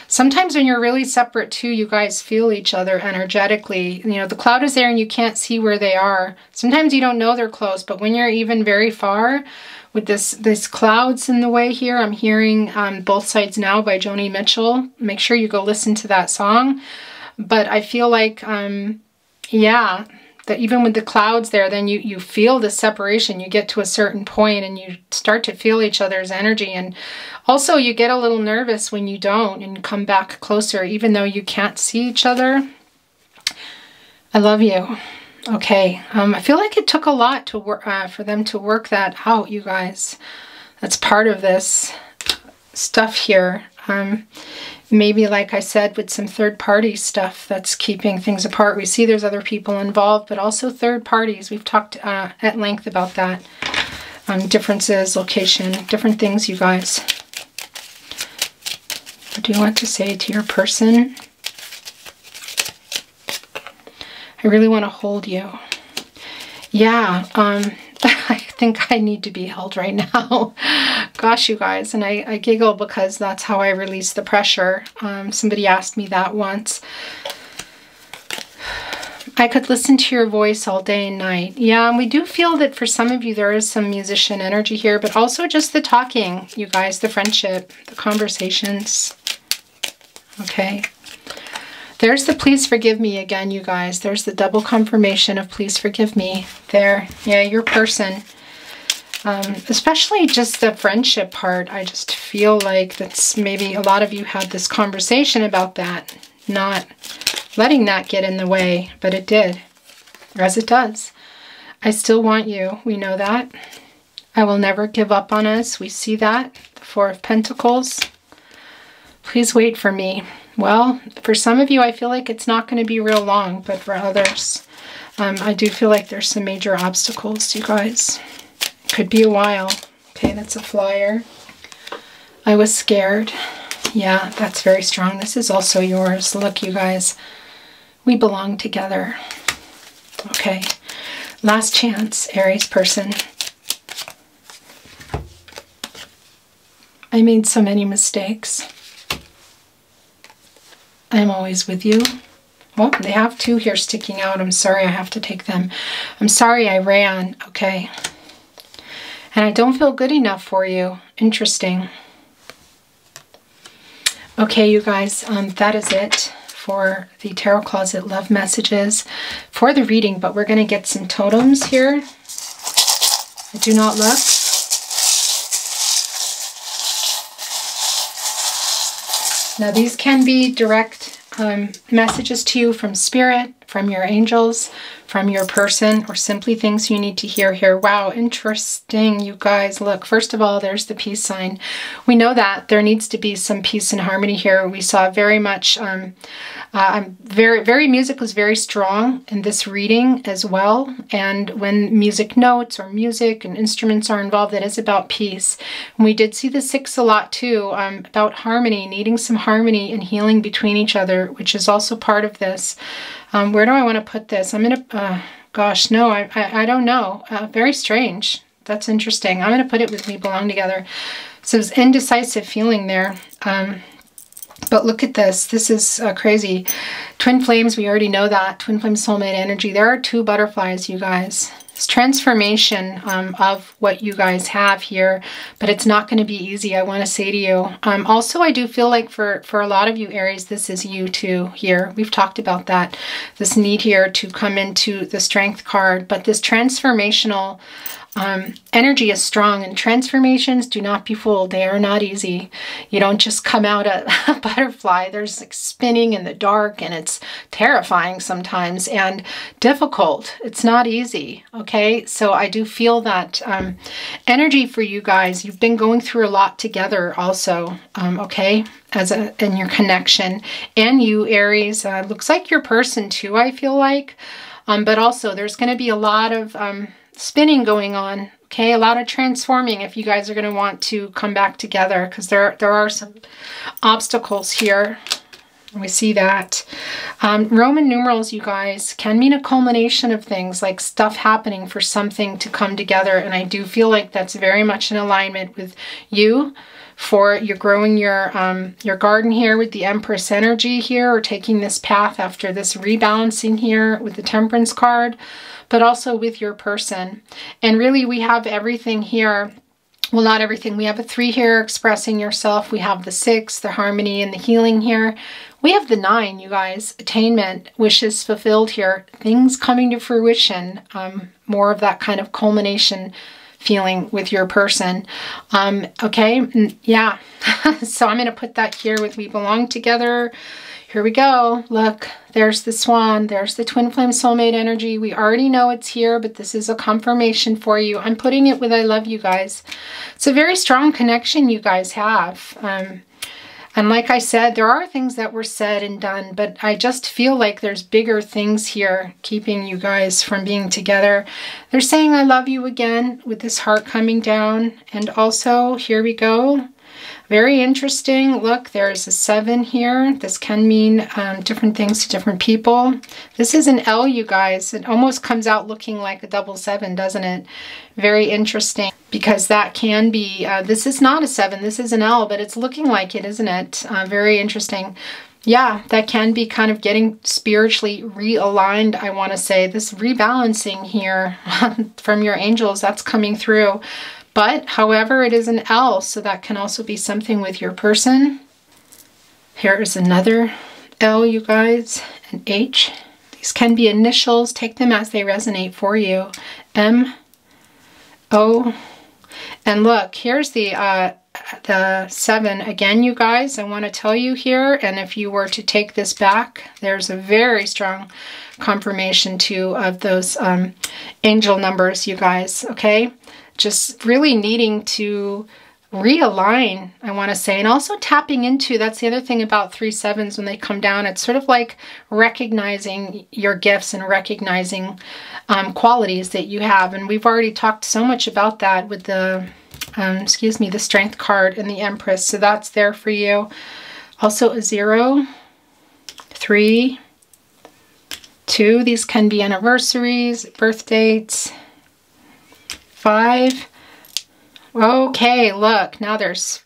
sometimes when you're really separate too, you guys feel each other energetically. You know, the cloud is there and you can't see where they are. Sometimes you don't know they're close, but when you're even very far, with this clouds in the way here, I'm hearing Both Sides Now by Joni Mitchell. Make sure you go listen to that song. But I feel like, yeah, that even with the clouds there, then you feel the separation. You get to a certain point and you start to feel each other's energy. And also you get a little nervous when you don't and you come back closer, even though you can't see each other. I love you. Okay. I feel like it took a lot to work for them to work that out, you guys. That's part of this stuff here. Maybe, like I said, with some third-party stuff that's keeping things apart. We see there's other people involved, but also third parties. We've talked at length about that. Differences, location, different things, you guys. What do you want to say to your person? I really want to hold you. Yeah, I think I need to be held right now. Gosh, you guys, and I giggle because that's how I release the pressure. Somebody asked me that once. I could listen to your voice all day and night. Yeah, and we do feel that for some of you there is some musician energy here, but also just the talking, you guys, the friendship, the conversations. Okay. There's the please forgive me again, you guys. There's the double confirmation of please forgive me there. Yeah, your person. Especially just the friendship part. I just feel like that's maybe a lot of you had this conversation about that. Not letting that get in the way, but it did. As it does. I still want you. We know that. I will never give up on us. We see that. The Four of Pentacles. Please wait for me. Well, for some of you, I feel like it's not going to be real long, but for others, I do feel like there's some major obstacles, you guys. Could be a while. Okay, that's a flyer. I was scared. Yeah, that's very strong. This is also yours. Look, you guys, we belong together. Okay, last chance, Aries person. I made so many mistakes. I'm always with you. Well, they have two here sticking out. I'm sorry, I have to take them. I'm sorry I ran, okay? And I don't feel good enough for you. Interesting. Okay, you guys, that is it for the Tarot Closet love messages for the reading, but we're going to get some totems here. Do not look. Now, these can be direct messages to you from Spirit, from your angels, from your person, or simply things you need to hear here. Wow, interesting, you guys. Look, first of all, there's the peace sign. We know that there needs to be some peace and harmony here. We saw very much, music was very strong in this reading as well. And when music notes or music and instruments are involved, it is about peace. And we did see the 6 a lot too, about harmony, needing some harmony and healing between each other, which is also part of this. Where do I want to put this? I'm going to, gosh, no, I don't know. Very strange. That's interesting. I'm going to put it with We Belong Together. So it's indecisive feeling there. But look at this. This is crazy. Twin flames, we already know that. Twin flame soulmate energy. There are 2 butterflies, you guys. It's transformation of what you guys have here, but it's not going to be easy, I want to say to you. Also, I do feel like for a lot of you, Aries, this is you too here. We've talked about that. This need here to come into the Strength card, but this transformational energy is strong, and transformations, do not be fooled. They are not easy. You don't just come out a butterfly. There's like spinning in the dark, and it's terrifying sometimes and difficult. It's not easy. Okay. So I do feel that energy for you guys. You've been going through a lot together also. Okay. In your connection, and you, Aries, looks like your person too, I feel like. But also there's going to be a lot of, spinning going on, okay? A lot of transforming if you guys are going to want to come back together, because there are some obstacles here. We see that. Roman numerals, you guys, can mean a culmination of things, like stuff happening for something to come together. And I do feel like that's very much in alignment with you. For you're growing your garden here with the Empress energy here, or taking this path after this rebalancing here with the Temperance card, but also with your person. And really we have everything here. Well, not everything. We have a 3 here, expressing yourself. We have the 6, the harmony and the healing here. We have the 9, you guys, attainment, wishes fulfilled here, things coming to fruition, more of that kind of culmination feeling with your person. Okay, yeah. So I'm going to put that here with We Belong Together. Here we go. Look, there's the swan. There's the twin flame soulmate energy. We already know it's here, but this is a confirmation for you. I'm putting it with I love you guys. It's a very strong connection you guys have. And like I said, there are things that were said and done, but I just feel like there's bigger things here keeping you guys from being together. They're saying I love you again with this heart coming down. And also, here we go. Very interesting. Look, there's a 7 here. This can mean different things to different people. This is an L, you guys. It almost comes out looking like a double 7, doesn't it? Very interesting, because that can be, this is not a 7, this is an L, but it's looking like it, isn't it? Very interesting. Yeah, that can be kind of getting spiritually realigned, I want to say. This rebalancing here from your angels, that's coming through. But, however, it is an L, so that can also be something with your person. Here is another L, you guys, an H. These can be initials. Take them as they resonate for you. M, O, and look, here's the 7 again, you guys. I want to tell you here, and if you were to take this back, there's a very strong confirmation too of those angel numbers, you guys, okay? just really needing to realign, I want to say, and also tapping into, that's the other thing about 3/7s when they come down, it's sort of like recognizing your gifts and recognizing qualities that you have. And we've already talked so much about that with the, the Strength card and the Empress. So that's there for you. Also a 0, 3, 2, these can be anniversaries, birth dates, 5. Okay, look, now there's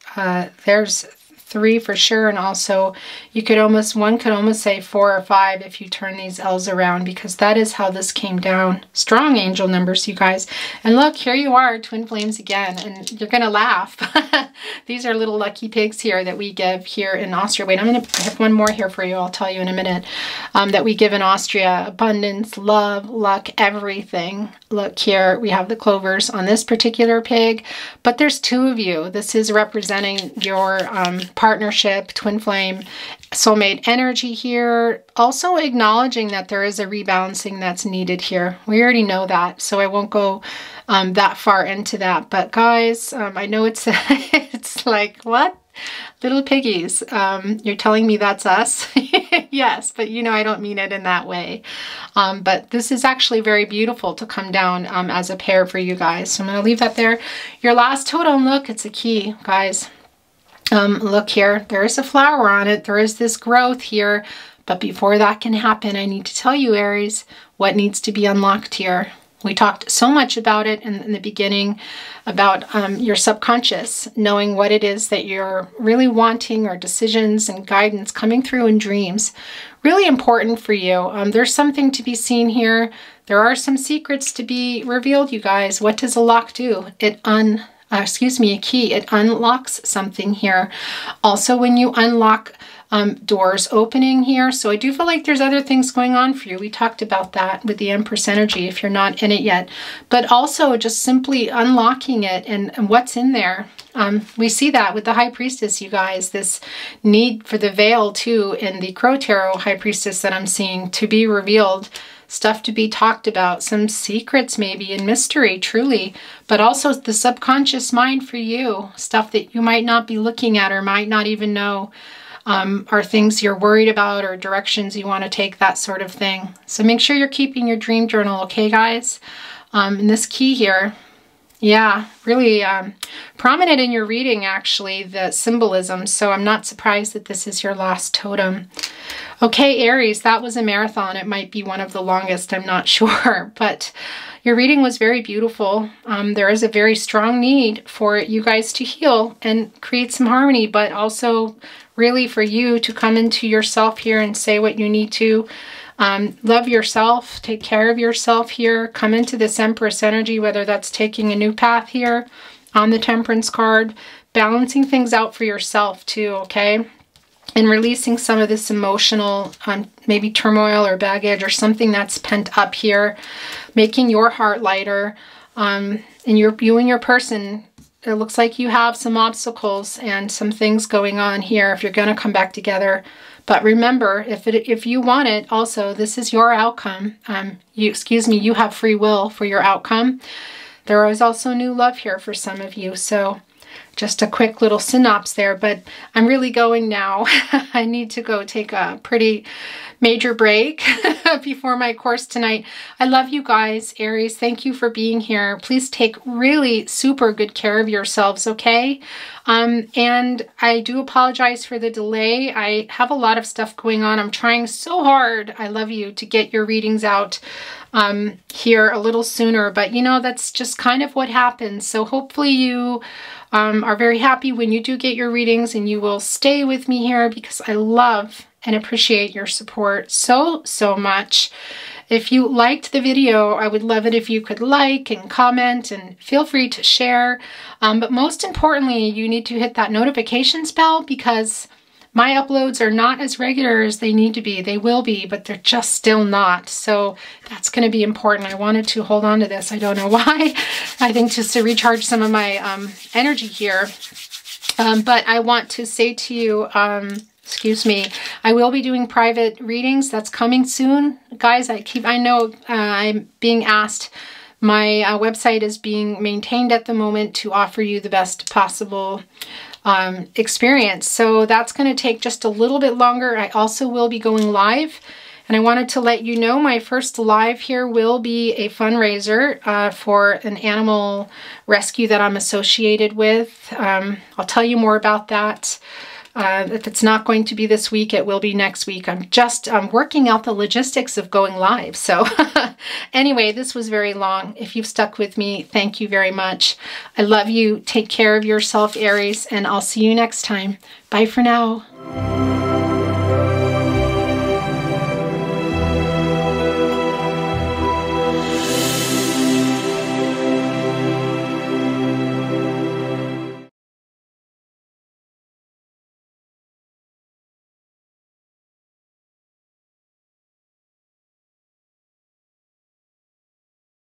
3 for sure, and also one could almost say 4 or 5 if you turn these L's around, because that is how this came down. Strong angel numbers, you guys. And look, here you are, twin flames again, and you're gonna laugh. These are little lucky pigs here that we give here in Austria. Wait, I have one more here for you, I'll tell you in a minute, that we give in Austria. Abundance, love, luck, everything. Look here, we have the clovers on this particular pig, but there's 2 of you. This is representing your partnership, twin flame, soulmate energy here. Also acknowledging that there is a rebalancing that's needed here. We already know that, so I won't go that far into that. But guys, I know it's it's like, what? Little piggies, you're telling me that's us? Yes, but you know I don't mean it in that way. But this is actually very beautiful to come down as a pair for you guys. So I'm going to leave that there. Your last totem, look, it's a key, guys. Look here, there is a flower on it. There is this growth here. But before that can happen, I need to tell you, Aries, what needs to be unlocked here. We talked so much about it in the beginning, about your subconscious, knowing what it is that you're really wanting, or decisions and guidance coming through in dreams. Really important for you. There's something to be seen here. There are some secrets to be revealed, you guys. What does a lock do? A key. It unlocks something here. Also, when you unlock doors opening here. So I do feel like there's other things going on for you. We talked about that with the Empress energy if you're not in it yet. But also just simply unlocking it and what's in there. We see that with the High Priestess, you guys. This need for the veil too in the Crow Tarot High Priestess that I'm seeing to be revealed. Stuff to be talked about, some secrets maybe and mystery, truly, but also the subconscious mind for you, stuff that you might not be looking at or might not even know are things you're worried about or directions you want to take, that sort of thing. So make sure you're keeping your dream journal, okay, guys? And this key here, yeah, really prominent in your reading, actually, the symbolism. So I'm not surprised that this is your last totem. Okay, Aries, that was a marathon. It might be one of the longest, I'm not sure, but your reading was very beautiful. There is a very strong need for you guys to heal and create some harmony, but also really for you to come into yourself here and say what you need to. Love yourself, take care of yourself here, come into this Empress energy, whether that's taking a new path here on the Temperance card, balancing things out for yourself too, okay? And releasing some of this emotional, maybe turmoil or baggage or something that's pent up here, making your heart lighter. And you and your person, it looks like you have some obstacles and some things going on here if you're going to come back together. But remember, if you want it, also, this is your outcome. You have free will for your outcome. There is also new love here for some of you. So just a quick little synopsis there, but I'm really going now. I need to go take a pretty major break before my course tonight. I love you guys, Aries. Thank you for being here. Please take really super good care of yourselves, okay? And I do apologize for the delay. I have a lot of stuff going on. I'm trying so hard, I love you, to get your readings out here a little sooner, but you know, that's just kind of what happens. So hopefully you are very happy when you do get your readings, and you will stay with me here because I love and appreciate your support so much. If you liked the video, I would love it if you could like and comment, and feel free to share. But most importantly, you need to hit that notifications bell, because my uploads are not as regular as they need to be. They will be, but they're just still not. So that's going to be important. I wanted to hold on to this. I don't know why. I think just to recharge some of my energy here. But I want to say to you, excuse me, I will be doing private readings. That's coming soon. Guys, I know I'm being asked My website is being maintained at the moment to offer you the best possible experience. So that's going to take just a little bit longer. I also will be going live. And I wanted to let you know my first live here will be a fundraiser for an animal rescue that I'm associated with. I'll tell you more about that. If it's not going to be this week, it will be next week. I'm just working out the logistics of going live. So anyway, this was very long. If you've stuck with me, thank you very much. I love you. Take care of yourself, Aries, and I'll see you next time. Bye for now.